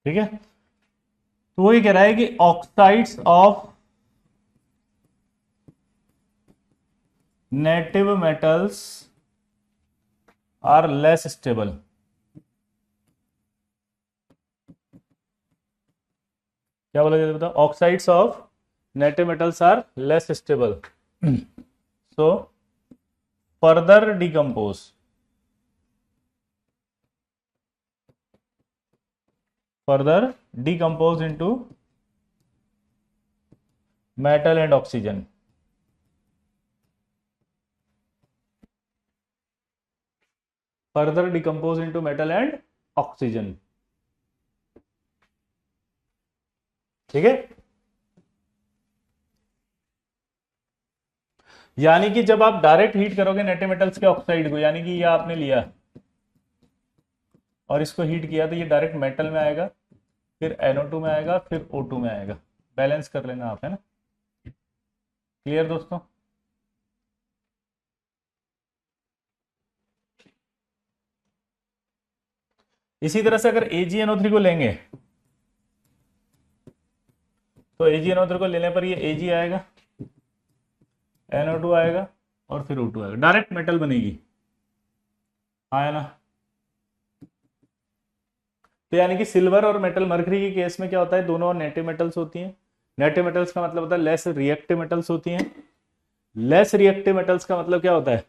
ठीक है, तो वही कह रहा है कि oxides of native metals are less stable. क्या बोला जाता है बताओ? Oxides of native metals are less stable, so further decompose, further decompose into metal and oxygen. Further decompose into metal and oxygen. ठीक है, यानी कि जब आप डायरेक्ट हीट करोगे नेटिव मेटल्स के ऑक्साइड को, यानी कि ये आपने लिया और इसको हीट किया तो ये डायरेक्ट मेटल में आएगा, फिर NO2 में आएगा, फिर O2 में आएगा। बैलेंस कर लेना आप, है ना? क्लियर दोस्तों? इसी तरह से अगर AgNO3 को लेंगे तो AgNO3 को लेने पर ये Ag आएगा, NO2 आएगा और फिर O2 आएगा, डायरेक्ट मेटल बनेगी। आया ना? तो यानी कि सिल्वर और मेटल मरकरी के केस में क्या होता है? दोनों नेटिव मेटल्स होती हैं। नेटिव मेटल्स का मतलब होता है लेस रिएक्टिव मेटल्स होती हैं। लेस रिएक्टिव मेटल्स का मतलब क्या होता है?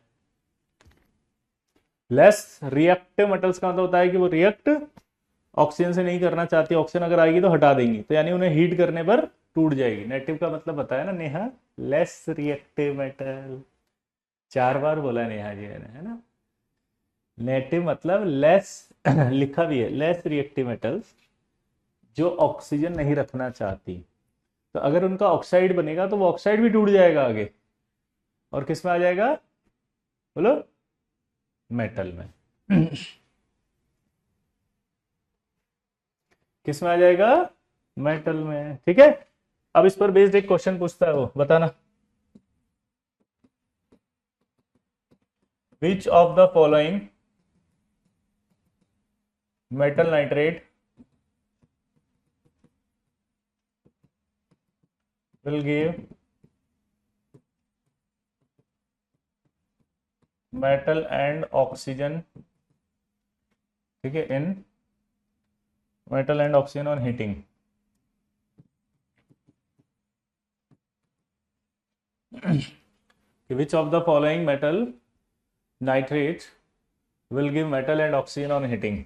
लेस रिएक्टिव मेटल्स का मतलब होता है कि वो रिएक्ट ऑक्सीजन से नहीं करना चाहती, ऑक्सीजन अगर आएगी तो हटा देंगी, तो यानी उन्हें हीट करने पर टूट जाएगी। नेटिव का मतलब बताया ना नेहा, लेस रिएक्टिव मेटल, 4 बार बोला नेहा जी ने, है ना। नेटिव मतलब लेस लिखा भी है, लेस रिएक्टिव मेटल्स जो ऑक्सीजन नहीं रखना चाहती। तो अगर उनका ऑक्साइड बनेगा तो वो ऑक्साइड भी टूट जाएगा आगे, और किस में आ जाएगा बोलो, मेटल में। किस में आ जाएगा, मेटल में, ठीक है। अब इस पर बेस्ड एक क्वेश्चन पूछता है, वो बताना। Which of the following metal nitrate will give metal and oxygen, ठीक है, in metal and oxygen on heating। which of the following metal nitrates will give metal and oxygen on heating।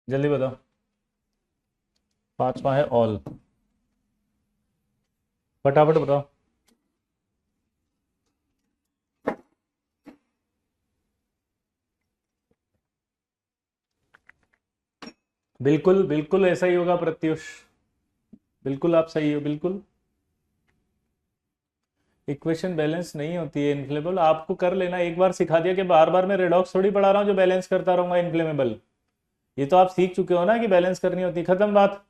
जल्दी बताओ। 5वां है ऑल, फटाफट बताओ। बिल्कुल बिल्कुल ऐसा ही होगा प्रत्युष, बिल्कुल आप सही हो, बिल्कुल। इक्वेशन बैलेंस नहीं होती है इनफ्लेमेबल, आपको कर लेना, एक बार सिखा दिया कि बार बार मैं रेडॉक्स थोड़ी पढ़ा रहा हूँ जो बैलेंस करता रहूंगा इनफ्लेमेबल। ये तो आप सीख चुके हो ना कि बैलेंस करनी होती, खत्म बात।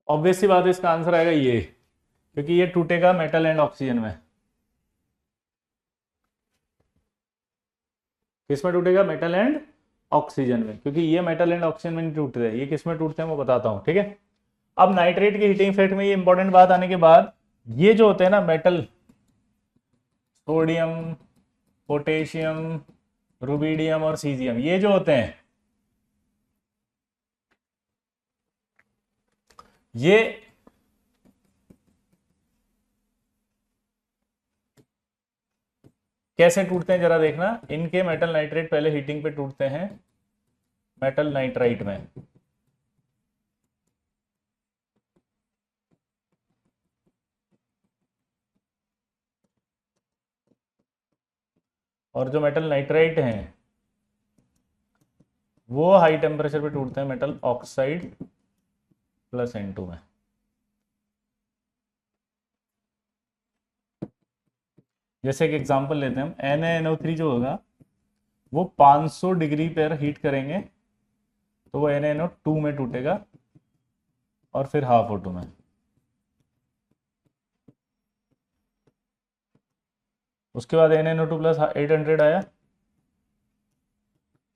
ऑब्वियस सी बात है, इसका आंसर आएगा ये, क्योंकि ये टूटेगा मेटल एंड ऑक्सीजन में। किस में टूटेगा, मेटल एंड ऑक्सीजन में, क्योंकि ये मेटल एंड ऑक्सीजन में नहीं टूटते हैं। ये किस में टूटते हैं वो बताता हूं, ठीक है। अब नाइट्रेट की हीटिंग इफेक्ट में ये इंपॉर्टेंट बात आने के बाद, ये जो होते हैं ना मेटल, सोडियम, पोटेशियम, रुबीडियम और सीजियम, ये जो होते हैं, ये कैसे टूटते हैं जरा देखना। इनके मेटल नाइट्रेट पहले हीटिंग पे टूटते हैं मेटल नाइट्राइट में, और जो मेटल नाइट्राइट हैं वो हाई टेम्परेचर पे टूटते हैं मेटल ऑक्साइड प्लस N2 में। जैसे एक एग्जांपल लेते हैं हम, NaNO3 जो होगा वो 500 डिग्री पर हीट करेंगे तो वो NaNO2 में टूटेगा, और फिर हाफ O2 में। उसके बाद NaNO2 प्लस 800 आया,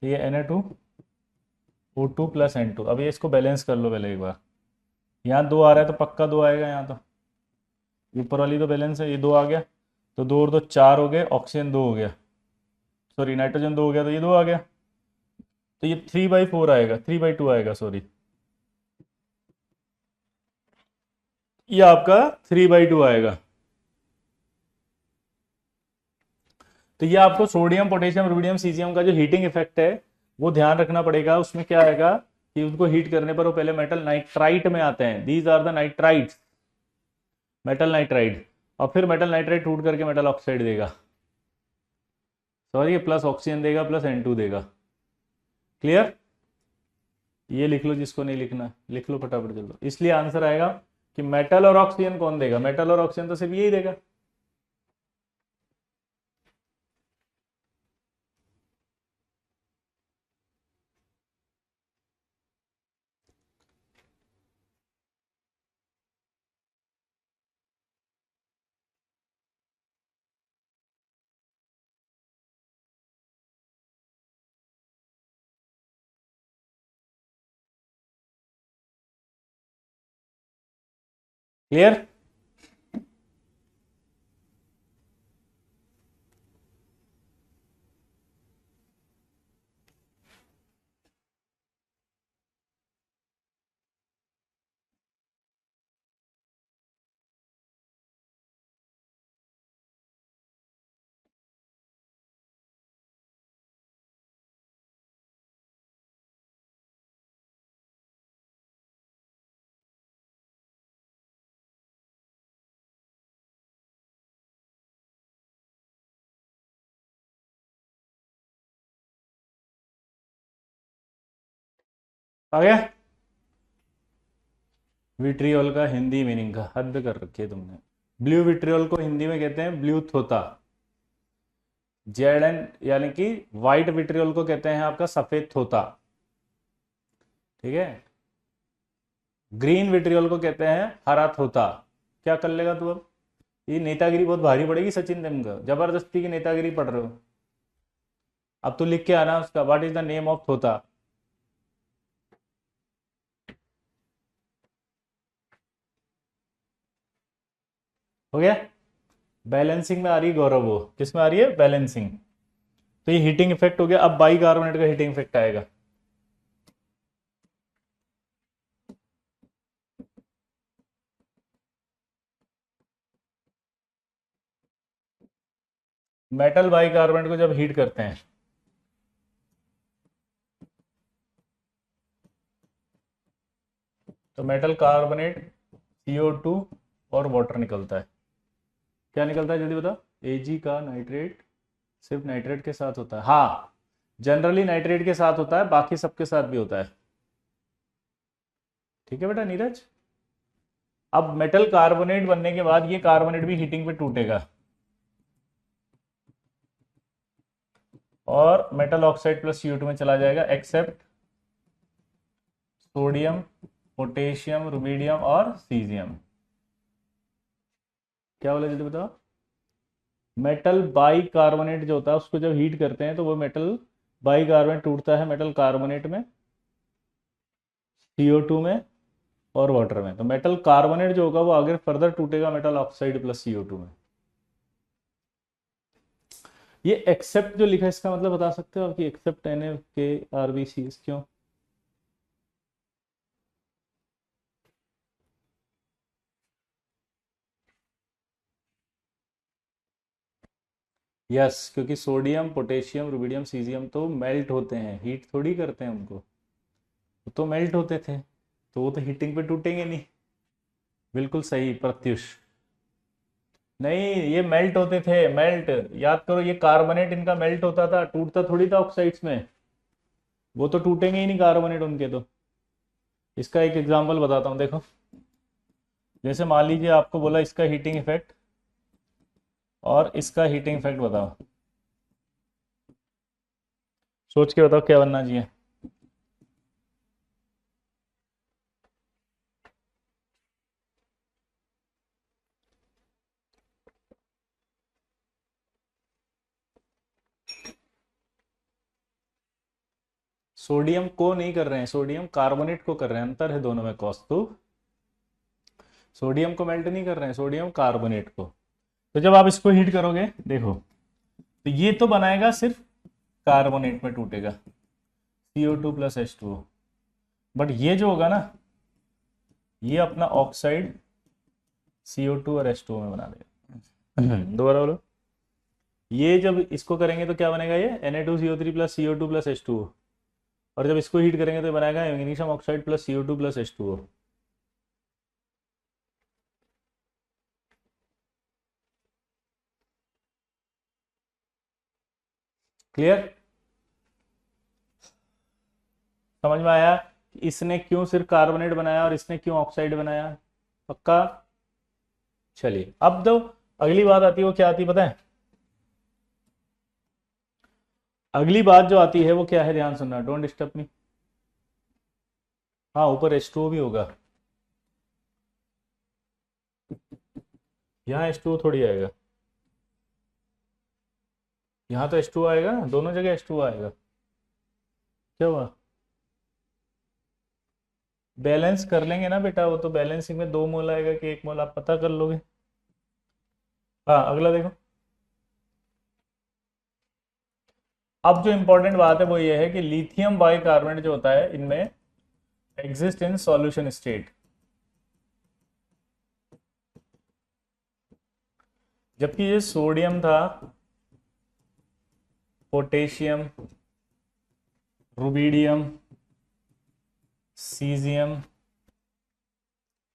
तो ये Na2O2 प्लस N2। अब ये इसको बैलेंस कर लो पहले एक बार, यहाँ 2 आ रहा है तो पक्का 2 आएगा, यहाँ तो ऊपर वाली तो बैलेंस है, ये 2 आ गया, तो 2 और 2 4 हो गए, ऑक्सीजन 2 हो गया, सॉरी नाइट्रोजन 2 हो गया, तो ये 2 आ गया, तो ये 3/4 आएगा, 3/2 आएगा, सॉरी, ये आपका 3/2 आएगा। तो ये आपको सोडियम, पोटेशियम, रुबिडियम, सीजियम का जो हीटिंग इफेक्ट है वो ध्यान रखना पड़ेगा। उसमें क्या आएगा कि उनको हीट करने पर वो पहले मेटल नाइट्राइट में आते हैं, these are the nitrites, metal nitride, और फिर मेटल नाइट्राइड टूट करके मेटल ऑक्साइड देगा, सॉरी प्लस ऑक्सीजन देगा प्लस N2 देगा। क्लियर, ये लिख लो, जिसको नहीं लिखना लिख लो फटाफट चलो। इसलिए आंसर आएगा कि मेटल और ऑक्सीजन कौन देगा, मेटल और ऑक्सीजन तो सिर्फ यही देगा। क्लियर? आ गया? विट्रियोल का हिंदी मीनिंग का हद कर रखी है तुमने। ब्लू विट्रियोल को हिंदी में कहते हैं ब्लू थोता। जेड एन यानी कि व्हाइट विट्रियोल को कहते हैं आपका सफेद थोता। ठीक है। ग्रीन विट्रियोल को कहते हैं हरा थोता। क्या कर लेगा तू अब? ये नेतागिरी बहुत भारी पड़ेगी सचिन तेंदुलकर, जबरदस्ती की नेतागिरी पढ़ रहे हो। अब तू लिख के आना उसका, what is the name of thota. हो गया? बैलेंसिंग में आ रही है गौरव, वो किस में आ रही है? बैलेंसिंग। तो ये हीटिंग इफेक्ट हो गया। अब बाइकार्बोनेट का हीटिंग इफेक्ट आएगा। मेटल बाइकार्बोनेट को जब हीट करते हैं तो मेटल कार्बोनेट, CO2 और वाटर निकलता है। क्या निकलता है जल्दी बताओ? Ag का नाइट्रेट सिर्फ नाइट्रेट के साथ होता है? हाँ, जनरली नाइट्रेट के साथ होता है, बाकी सबके साथ भी होता है। ठीक है बेटा नीरज। अब मेटल कार्बोनेट बनने के बाद ये कार्बोनेट भी हीटिंग पे टूटेगा और मेटल ऑक्साइड प्लस CO2 में चला जाएगा, एक्सेप्ट सोडियम, पोटेशियम, रुबिडियम और सीजियम। क्या बोला जल्दी बताओ? मेटल बाइकार्बोनेट जो होता है उसको जब हीट करते हैं तो वो मेटल बाइकार्बोनेट टूटता है मेटल कार्बोनेट में, CO2 में और वाटर में। तो मेटल कार्बोनेट जो होगा वो आगे फर्दर टूटेगा मेटल ऑक्साइड प्लस CO2 में। ये एक्सेप्ट जो लिखा है इसका मतलब बता सकते हो कि एक्सेप्ट NaKRBC क्यों? यस, क्योंकि सोडियम, पोटेशियम, रुबिडियम, सीजियम तो मेल्ट होते हैं, हीट थोड़ी करते हैं उनको। वो तो मेल्ट होते थे तो वो तो हीटिंग पे टूटेंगे नहीं। बिल्कुल सही प्रत्युष। नहीं, ये मेल्ट होते थे, मेल्ट। याद करो, ये कार्बोनेट इनका मेल्ट होता था, टूटता थोड़ी था ऑक्साइड्स में। वो तो टूटेंगे ही नहीं कार्बोनेट उनके तो। इसका एक एग्जांपल बताता हूँ, देखो। जैसे मान लीजिए आपको बोला इसका हीटिंग इफेक्ट और इसका हीटिंग इफेक्ट बताओ। सोच के बताओ क्या बनना चाहिए। सोडियम को नहीं कर रहे हैं, सोडियम कार्बोनेट को कर रहे हैं, अंतर है दोनों में कौस्तु। सोडियम को मेल्ट नहीं कर रहे हैं, सोडियम कार्बोनेट को। तो जब आप इसको हीट करोगे देखो, तो ये तो बनाएगा सिर्फ कार्बोनेट में टूटेगा, CO2 प्लस H2O। बट ये जो होगा ना, ये अपना ऑक्साइड CO2 और H2O में बना देगा। दोबारा बोलो। ये जब इसको करेंगे तो क्या बनेगा? ये Na2CO3 plus CO2 plus H2O। और जब इसको हीट करेंगे तो ये बनाएगा magnesium oxide plus CO2 plus H2O। Clear? समझ में आया इसने क्यों सिर्फ कार्बोनेट बनाया और इसने क्यों ऑक्साइड बनाया? पक्का? चलिए अब तो अगली बात आती है, वो क्या आती है पता है? अगली बात जो आती है वो क्या है, ध्यान सुनना, डोंट डिस्टर्ब मी। हाँ, ऊपर H2O भी होगा। यहाँ H2O थोड़ी आएगा, यहाँ तो H2O आएगा ना, दोनों जगह H2O आएगा। क्या हुआ? बैलेंस कर लेंगे ना बेटा, वो तो बैलेंसिंग में 2 मोल आएगा कि 1 मोल, आप पता कर लोगे। हाँ अगला देखो। अब जो इंपॉर्टेंट बात है वो ये है कि लिथियम बाइकार्बोनेट जो होता है इनमें एग्जिस्ट इन सॉल्यूशन स्टेट, जबकि ये सोडियम था, पोटेशियम, रुबीडियम, सीजियम,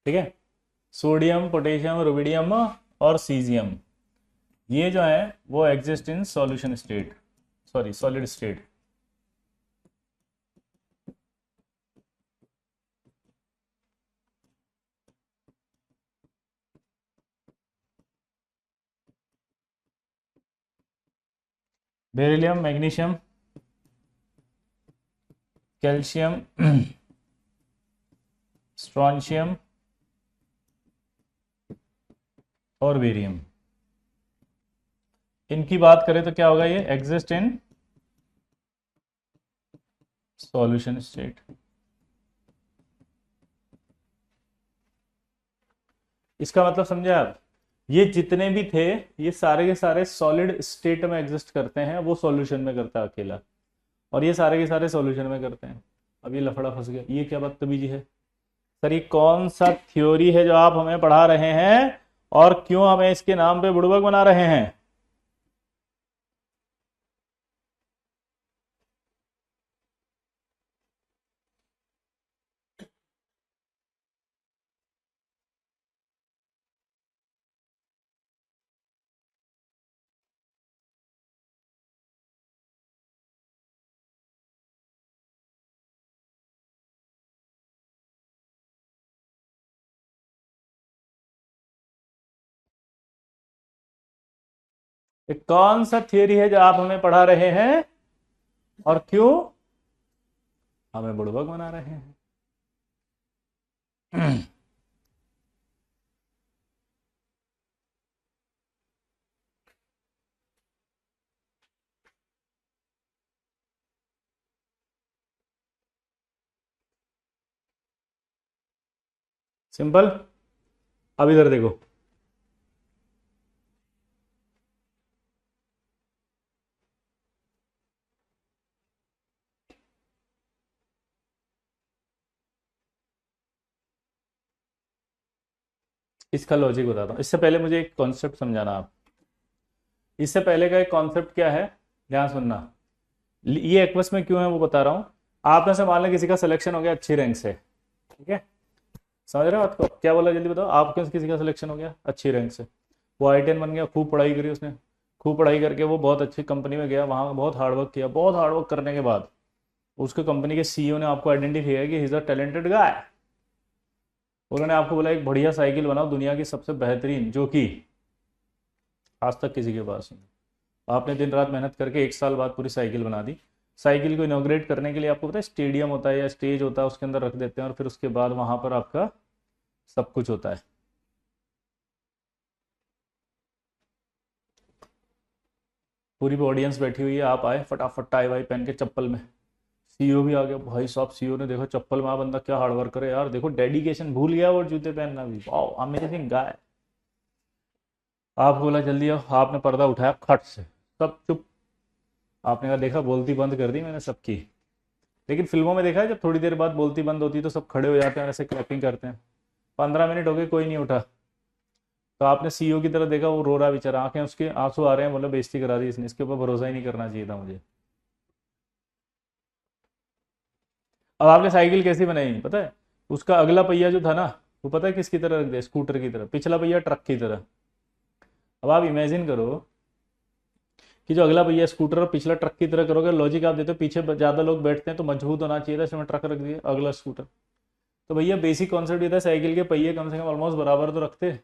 ठीक है, सोडियम, पोटेशियम, रुबीडियम और सीजियम, ये जो है वो exist in solution state, sorry solid state. Beryllium, magnesium, calcium, strontium और बेरियम, इनकी बात करें तो क्या होगा, ये एग्जिस्ट इन सॉल्यूशन स्टेट। इसका मतलब समझे आप, ये जितने भी थे ये सारे के सारे सॉलिड स्टेट में एग्जिस्ट करते हैं, वो सॉल्यूशन में करता है अकेला, और ये सारे के सारे सॉल्यूशन में करते हैं। अब ये लफड़ा फंस गया, ये क्या बदतमीजी है सर, ये कौन सा थ्योरी है जो आप हमें पढ़ा रहे हैं और क्यों हमें इसके नाम पे बुड़बक बना रहे हैं। ये कौन सा थियरी है जो आप हमें पढ़ा रहे हैं और क्यों हमें बुड़बक बना रहे हैं। सिंपल। अब इधर देखो, इसका लॉजिक बताता हूं, इससे पहले मुझे एक कॉन्सेप्ट समझाना आप। इससे पहले का एक कॉन्सेप्ट क्या है, ध्यान सुनना। ये एक्वस में क्यों है वो बता रहा हूं। आप में से मान लें किसी का सिलेक्शन हो गया अच्छी रैंक से, ठीक है, समझ रहे हो बात को, क्या बोला जल्दी बताओ, आपके किसी का सिलेक्शन हो गया अच्छी रैंक से, वो आई बन गया, खूब पढ़ाई करी उसने, खूब पढ़ाई करके वो बहुत अच्छी कंपनी में गया, वहां बहुत हार्डवर्क किया, बहुत हार्डवर्क करने के बाद उसके कंपनी के सीईओ ने आपको आइडेंटिफाई किया कि he is a talented guy. उन्होंने आपको बोला एक बढ़िया साइकिल बनाओ दुनिया की सबसे बेहतरीन, जो कि आज तक किसी के पास नहीं। आपने दिन रात मेहनत करके 1 साल बाद पूरी साइकिल बना दी। साइकिल को इनॉग्रेट करने के लिए आपको पता है स्टेडियम होता है या स्टेज होता है, उसके अंदर रख देते हैं और फिर उसके बाद वहां पर आपका सब कुछ होता है। पूरी ऑडियंस बैठी हुई है, आप आए फटाफट टाई वाई पहन के चप्पल में, सीईओ भी आ गया, भाई साहब सीईओ ने देखो चप्पल में, बंदा क्या हार्ड वर्क करे यार, देखो डेडिकेशन, भूल गया और जूते पहनना भी, वाओ अमेजिंग गाय। आपको बोला जल्दी आओ, आपने पर्दा उठाया खट से, सब चुप। आपने कहा देखा बोलती बंद कर दी मैंने सबकी। लेकिन फिल्मों में देखा है जब थोड़ी देर बाद बोलती बंद होती तो सब खड़े हो जाते हैं और ऐसे क्लैपिंग करते हैं। 15 मिनट हो गए कोई नहीं उठा, तो आपने सीईओ की तरफ देखा, वो रो रहा बेचारा, आंखें उसके आंसू आ रहे हैं, बोले बेइज्जती करा दी इसने, इसके ऊपर भरोसा ही नहीं करना चाहिए था मुझे। अब आपने साइकिल कैसी बनाई पता है, उसका अगला पहिया जो था ना, वो पता है किसकी तरह रख दिया, स्कूटर की तरह, पिछला पहिया ट्रक की तरह। अब आप इमेजिन करो कि जो अगला पहिया स्कूटर और पिछला ट्रक की तरह करोगे, लॉजिक आप देते हो पीछे ज्यादा लोग बैठते हैं तो मजबूत होना चाहिए था, इसमें ट्रक रख दिया अगला स्कूटर। तो भैया बेसिक कॉन्सेप्ट ये था, साइकिल के पहिए कम से कम ऑलमोस्ट बराबर तो रखते,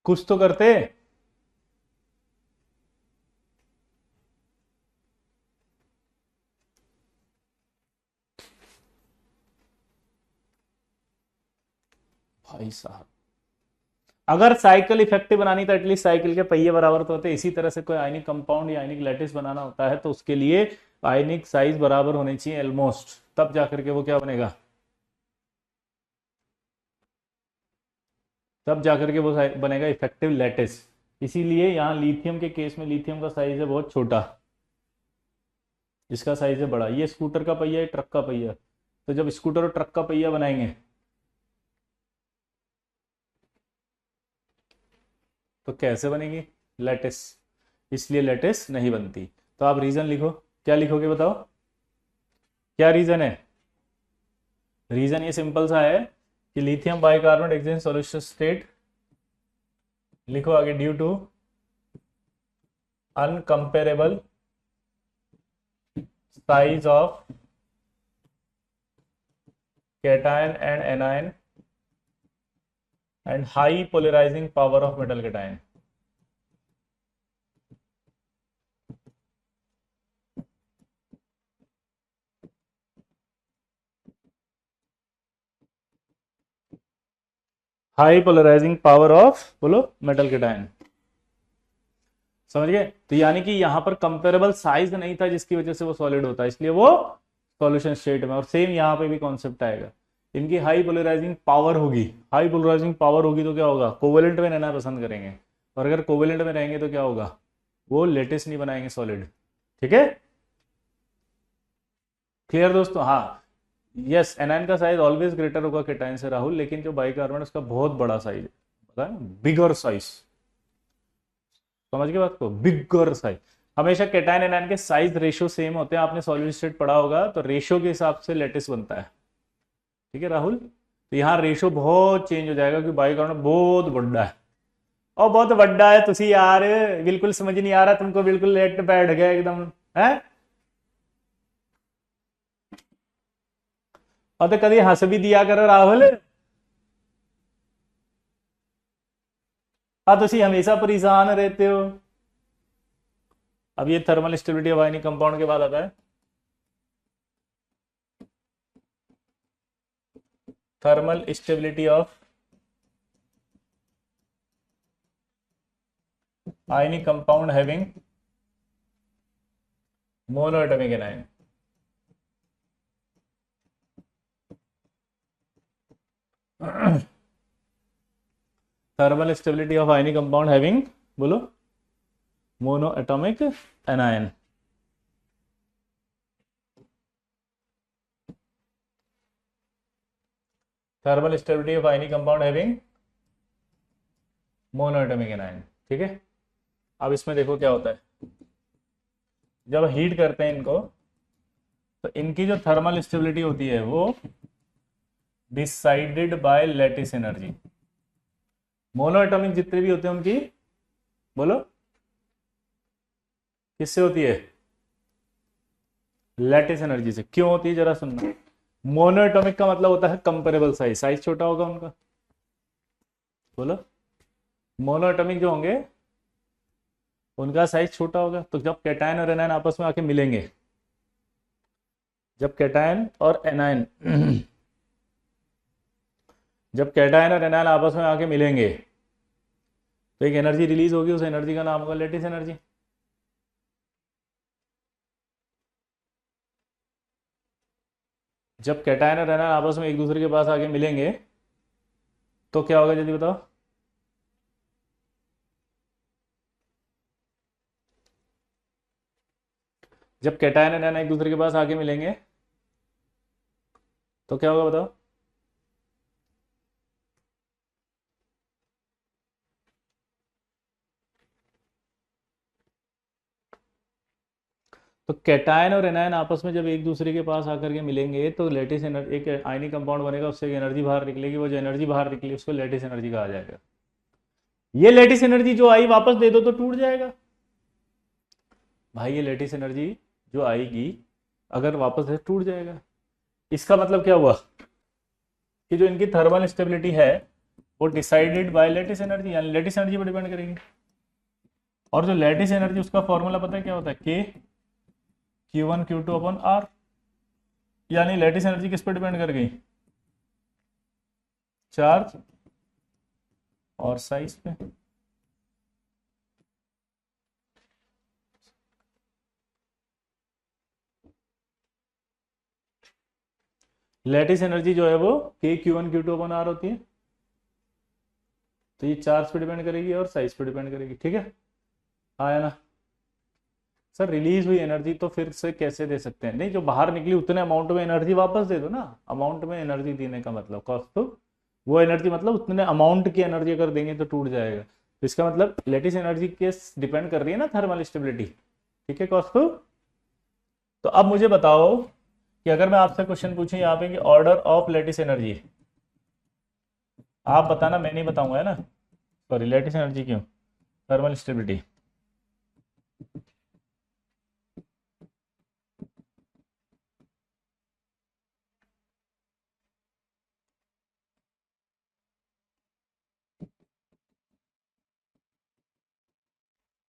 कुछ तो करते। भाई साहब, अगर साइकिल इफेक्टिव बनानी तो एटलीस्ट साइकिल के पहिए बराबर तो होते, इसी तरह से कोई आयनिक कंपाउंड या आयनिक लैटिस बनाना होता है तो उसके लिए आयनिक साइज बराबर होनी चाहिए ऑलमोस्ट, तब जाकर के वो क्या बनेगा, तब जाकर के वो बनेगा इफेक्टिव लैटिस। इसीलिए यहाँ लिथियम के केस में लिथियम का साइज है बहुत छोटा, इसका साइज है बड़ा। ये स्कूटर का पहिया है, ट्रक का पहिया, तो जब स्कूटर और ट्रक का पहिया बनाएंगे तो कैसे बनेगी लैटिस, इसलिए लैटिस नहीं बनती। तो आप रीजन लिखो, क्या लिखोगे बताओ, क्या रीजन है। रीजन ये सिंपल सा है कि lithium bicarbonate exist in solution state, लिखो आगे, due to incomparable size of cation and anion and high polarising power of metal cation. High polarising power of, बोलो, मेटल कैटायन, समझ गए। तो यानी कि यहां पर कंपेरेबल साइज नहीं था जिसकी वजह से वो सॉलिड होता है, इसलिए वो सॉल्यूशन स्टेट में। और सेम यहां पे भी कॉन्सेप्ट आएगा, इनकी हाई पोलराइजिंग पावर होगी, हाई पोलराइजिंग पावर होगी तो क्या होगा, कोवेलेंट में रहना पसंद करेंगे, और अगर कोवेलेंट में रहेंगे तो क्या होगा, वो लेटेस्ट नहीं बनाएंगे सॉलिड। ठीक है, क्लियर दोस्तों। हाँ, यस, एनायन का साइज ऑलवेज ग्रेटर होगा कैटायन से राहुल, लेकिन जो बाइकार्बोनेट उसका बहुत बड़ा साइज है, पता है, बिगर साइज, समझ गए बात को, बिगर साइज। हमेशा कैटायन एनायन के साइज रेशियो सेम होते हैं, आपने सॉलिड स्टेट पढ़ा होगा, तो रेशियो के हिसाब से लेटिस बनता है। ठीक है राहुल, तो यहाँ रेशियो बहुत चेंज हो जाएगा क्योंकि बाइकार्बोनेट बहुत बड़ा है, और बहुत बड़ा है तुसी यार, बिल्कुल समझ नहीं आ रहा तुमको, बिल्कुल लेट बैठ गया एकदम है। और तो कभी हंस भी दिया करो राहुल, हाँ तुसी हमेशा परेशान रहते हो। अब ये thermal stability of ionic compound के बाद आता है thermal stability of ionic compound having monoatomic anion. Thermal stability of ionic compound having, बोलो, monoatomic anion. Thermal stability of ionic compound having monoatomic anion. ठीक है, अब इसमें देखो क्या होता है, जब हीट करते हैं इनको तो इनकी जो थर्मल स्टेबिलिटी होती है वो decided by lattice energy. Monoatomic जितने भी होते हैं उनकी, बोलो, किससे होती है, लैटिस एनर्जी से। क्यों होती है जरा सुनना, मोनोएटॉमिक का मतलब होता है कंपेरेबल साइज, साइज छोटा होगा उनका, बोलो, मोनोएटॉमिक जो होंगे उनका साइज छोटा होगा। तो जब कैटायन और एनायन आपस में आके मिलेंगे, जब कैटायन और एनायन जब कैटायन और एनायन आपस में आके मिलेंगे तो एक एनर्जी रिलीज होगी, उस एनर्जी का नाम होगा लैटिस एनर्जी। जब कैटायन और एनायन आपस में एक दूसरे के पास आके मिलेंगे तो क्या होगा जल्दी बताओ, जब कैटायन और एनायन एक दूसरे के पास आके मिलेंगे तो क्या होगा बताओ, तो कैटायन और एनायन आपस में जब एक दूसरे के पास आकर के मिलेंगे तो लेटिस एनर्जी, एक आयनिक कंपाउंड बनेगा, उससे एनर्जी बाहर निकलेगी, वो जो एनर्जी बाहर निकली उसको लेटिस एनर्जी कहा जाएगा। ये लेटिस एनर्जी जो आई वापस दे दो तो टूट जाएगा भाई, ये लेटिस एनर्जी जो आएगी अगर वापस दे टूट जाएगा। इसका मतलब क्या हुआ कि जो इनकी थर्मल स्टेबिलिटी है वो डिसाइडेड बाय लेटिस एनर्जी, यानी लेटिस एनर्जी पर डिपेंड करेगी। और जो लेटिस एनर्जी उसका फॉर्मूला पता है क्या होता है, के Q1 Q2 अपन R, यानी लेटिस एनर्जी किस पर डिपेंड कर गई, चार्ज और साइज पे लेटिस एनर्जी जो है वो K Q one Q two upon R होती है, तो ये चार्ज पे डिपेंड करेगी और साइज पे डिपेंड करेगी, ठीक है। आया ना सर, रिलीज हुई एनर्जी तो फिर से कैसे दे सकते हैं, नहीं जो बाहर निकली उतने अमाउंट में एनर्जी वापस दे दो ना, अमाउंट में एनर्जी देने का मतलब कॉस्ट तो वो एनर्जी मतलब उतने अमाउंट की एनर्जी अगर देंगे तो टूट जाएगा, तो इसका मतलब लेटिस एनर्जी के डिपेंड कर रही है ना थर्मल स्टेबिलिटी, ठीक है कॉस्ट तो अब मुझे बताओ कि अगर मैं आपसे क्वेश्चन पूछूं यहाँ पे कि ऑर्डर ऑफ लेटिस एनर्जी, आप बताना, मैं नहीं बताऊंगा है ना, सॉरी लेटिस एनर्जी क्यों, थर्मल स्टेबिलिटी।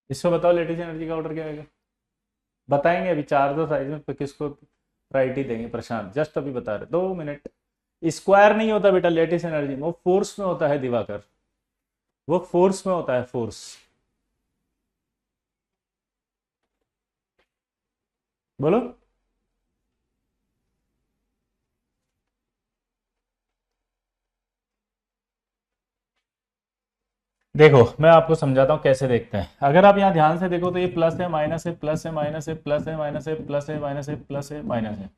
इसको बताओ लेटिस एनर्जी का ऑर्डर क्या आएगा, बताएंगे अभी, चार दो साइज में किसको प्रायोरिटी देंगे, प्रशांत जस्ट अभी बता रहे, 2 मिनट। स्क्वायर नहीं होता बेटा लेटिस एनर्जी में, वो फोर्स में होता है दिवाकर, वो फोर्स में होता है, फोर्स। बोलो। देखो मैं आपको समझाता हूँ कैसे देखते हैं, अगर आप यहाँ ध्यान से देखो तो ये प्लस है माइनस है प्लस है माइनस है प्लस है माइनस है प्लस है माइनस है प्लस है माइनस है,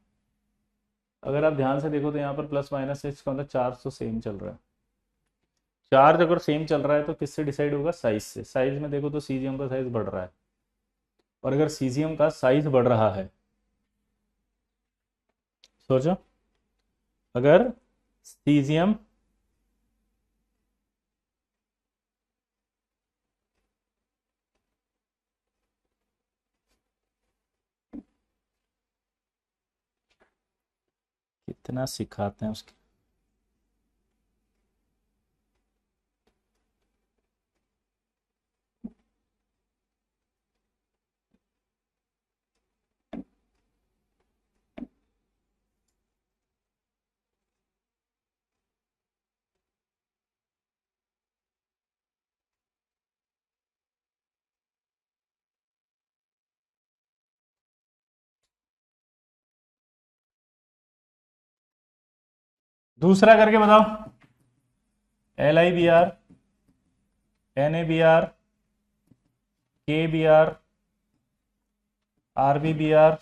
अगर आप ध्यान से देखो तो यहाँ पर प्लस माइनस है, इसका मतलब चार्ज तो सेम चल रहा है, चार्ज अगर सेम चल रहा है तो किससे डिसाइड होगा, साइज से, साइज में देखो तो सीजियम का साइज बढ़ रहा है, और अगर सीजियम का साइज बढ़ रहा है, सोचो अगर सीजियम, कितना सिखाते हैं उसके, दूसरा करके बताओ, L I B R, N A B R, K B R, R B B R,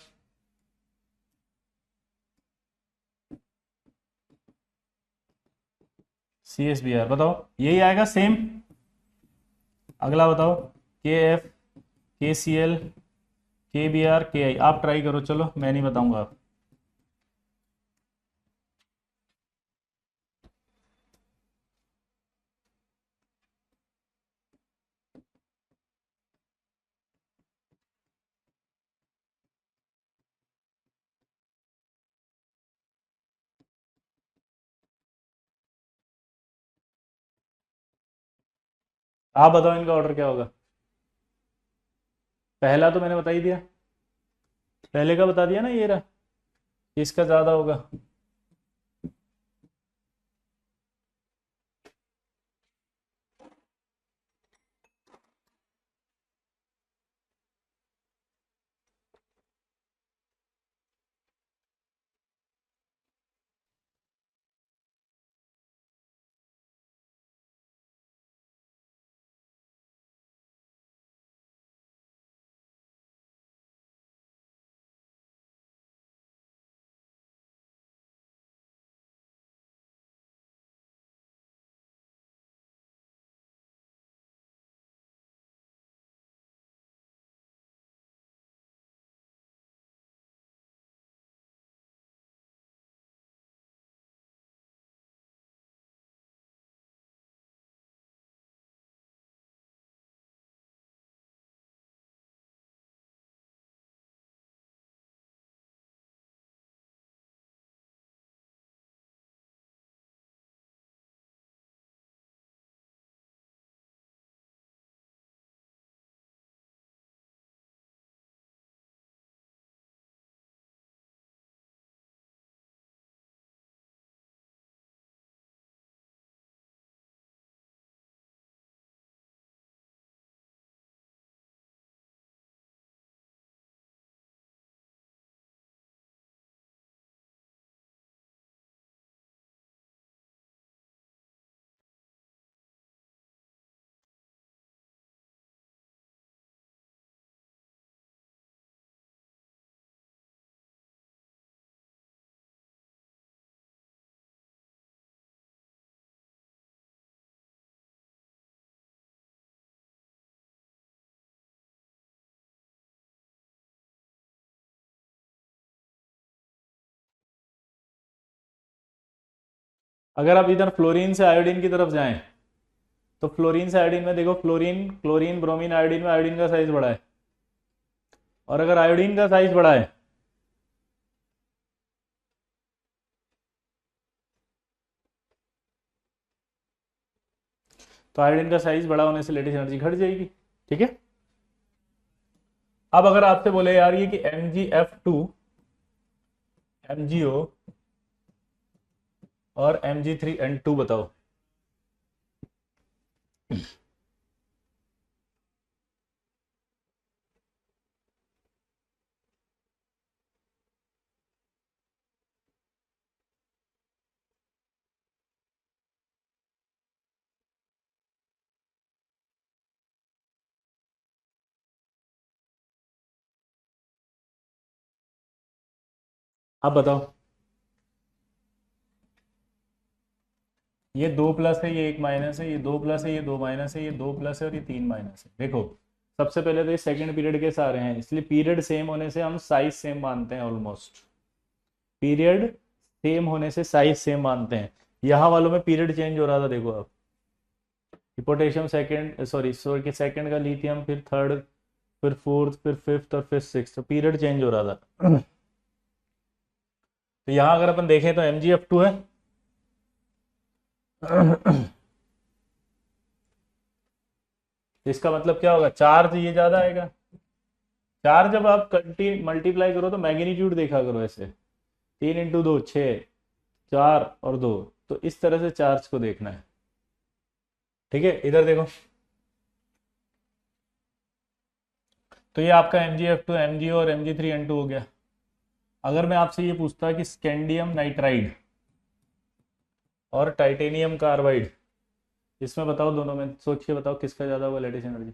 C S B R, बताओ यही आएगा सेम। अगला बताओ, K F, K C L, K B R, K I, आप ट्राई करो, चलो मैं नहीं बताऊंगा आप। आप बताओ इनका ऑर्डर क्या होगा, पहला तो मैंने बता ही दिया, पहले का बता दिया ना, ये रहा, इसका ज्यादा होगा। अगर आप इधर फ्लोरीन से आयोडीन की तरफ जाएं तो फ्लोरीन से आयोडीन में देखो, फ्लोरीन, क्लोरीन, ब्रोमीन, आयोडीन में आयोडीन का साइज बड़ा है, और अगर आयोडीन का साइज बड़ा है तो आयोडीन का साइज बड़ा होने से लेटिस एनर्जी घट जाएगी। ठीक है। अब अगर आपसे बोले यार ये कि MgF2, MgO और Mg3N2 बताओ, आप बताओ। ये 2 प्लस है, ये 1 माइनस है, ये 2 प्लस है, ये 2 माइनस है, ये 2 प्लस है और ये 3 माइनस है। देखो, सबसे पहले तो ये सेकंड पीरियड के सारे हैं, इसलिए पीरियड सेम होने से हम साइज सेम मानते हैं। ऑलमोस्ट पीरियड सेम होने से साइज सेम मानते हैं। यहाँ वालों में पीरियड चेंज हो रहा था, देखो आप, पोटेशियम सेकंड, सॉरी सेकंड का लिथियम, फिर थर्ड, फिर फोर्थ, फिर फिफ्थ और फिर सिक्स, तो पीरियड चेंज हो रहा था। तो यहाँ अगर अपन देखें तो MgF2 है। इसका मतलब क्या होगा, चार्ज ये ज्यादा आएगा। चार्ज जब आप मल्टीप्लाई करो तो मैग्नीट्यूड देखा करो ऐसे, 3 × 2 6, 4 और 2, तो इस तरह से चार्ज को देखना है। ठीक है, इधर देखो, तो ये आपका MgF2, MgO और Mg3N2 हो गया। अगर मैं आपसे ये पूछता कि स्कैंडियम नाइट्राइड और टाइटेनियम कार्बाइड, इसमें बताओ, दोनों में सोच के बताओ किसका ज्यादा होगा लेटिस एनर्जी।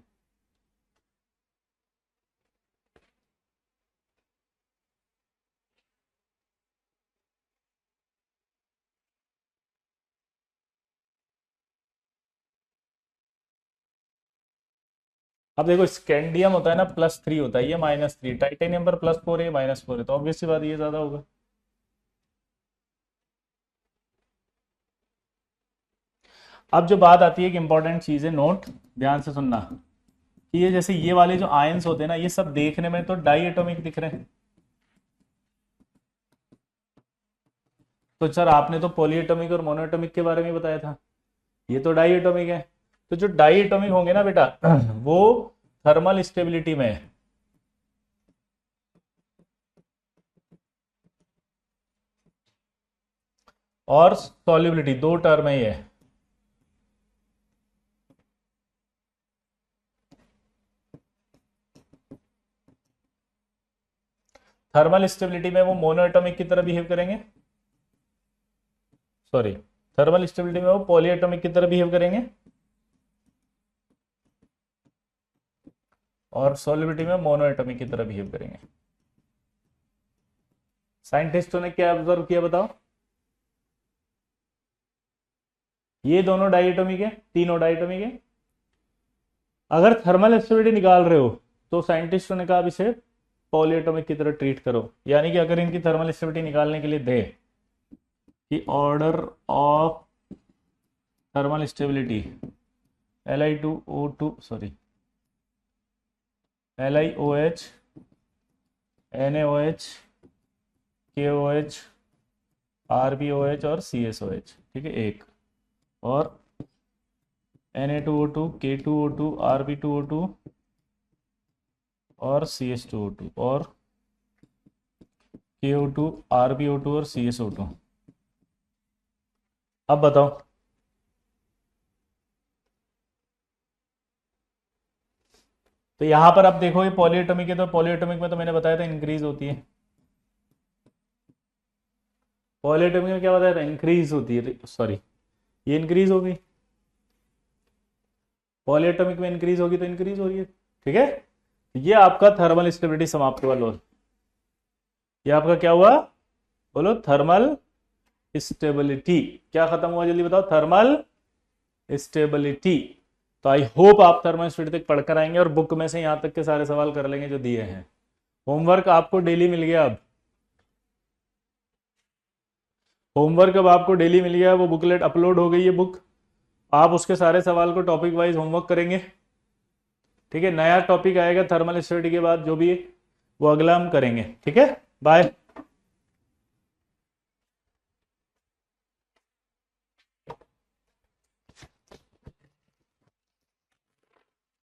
अब देखो, स्कैंडियम होता है ना +3 होता है, ये -3, टाइटेनियम पर +4 है, -4 है, तो ऑब्वियस सी बात ये ज्यादा होगा। अब जो बात आती है कि इंपॉर्टेंट चीज है, नोट ध्यान से सुनना, कि ये जैसे ये वाले जो आयंस होते हैं ना, ये सब देखने में तो डाई एटॉमिक दिख रहे हैं। तो सर आपने तो पॉलीएटॉमिक और मोनोएटॉमिक के बारे में बताया था, ये तो डाई एटॉमिक है। तो जो डाई एटॉमिक होंगे ना बेटा, वो थर्मल स्टेबिलिटी में है, और सॉल्युबिलिटी, दो टर्म है ये। थर्मल स्टेबिलिटी में वो मोनोएटॉमिक की तरह बिहेव करेंगे, सॉरी, थर्मल स्टेबिलिटी में वो पॉलीएटॉमिक की तरह बिहेव करेंगे, और सॉल्युबिलिटी में मोनोएटॉमिक की तरह बिहेव करेंगे। साइंटिस्टों ने क्या ऑब्जर्व किया बताओ, ये दोनों डाइएटॉमिक है, तीनों डाइएटॉमिक है। अगर थर्मल स्टेबिलिटी निकाल रहे हो तो साइंटिस्टों ने कहा अब इसे पॉलीएटॉमिक की तरह ट्रीट करो, यानी कि अगर इनकी थर्मल स्टेबिलिटी निकालने के लिए दे कि order of thermal stability Li2O2, sorry, LiOH, NaOH, KOH, RbOH और CSOH, ठीक है, एक, और Na2O2, K2O2, Rb2O2 और CH2O2 और KO2, RbO2 और CSO2। अब बताओ, तो यहां पर आप देखो, ये पॉलीएटॉमिक है, तो पॉलीएटॉमिक में तो मैंने बताया था इंक्रीज होती है, पॉलीएटॉमिक में क्या बताया था, इंक्रीज होती है, सॉरी, ये इंक्रीज हो गई, पॉलीएटॉमिक में इंक्रीज होगी तो इंक्रीज हो रही है। ठीक है, ये आपका थर्मल स्टेबिलिटी समाप्त हुआ लोल। ये आपका क्या हुआ, बोलो, थर्मल स्टेबिलिटी। क्या खत्म हुआ, जल्दी बताओ, थर्मल स्टेबिलिटी। तो आई होप आप थर्मल स्टेबिलिटी तक पढ़कर आएंगे और बुक में से यहां तक के सारे सवाल कर लेंगे जो दिए हैं। होमवर्क आपको डेली मिल गया अब। होमवर्क अब आपको डेली मिल गया, वो बुकलेट अपलोड हो गई है बुक, आप उसके सारे सवाल को टॉपिक वाइज होमवर्क करेंगे। ठीक है, नया टॉपिक आएगा थर्मल स्टडी के बाद जो भी है वो अगला हम करेंगे। ठीक है, बाय।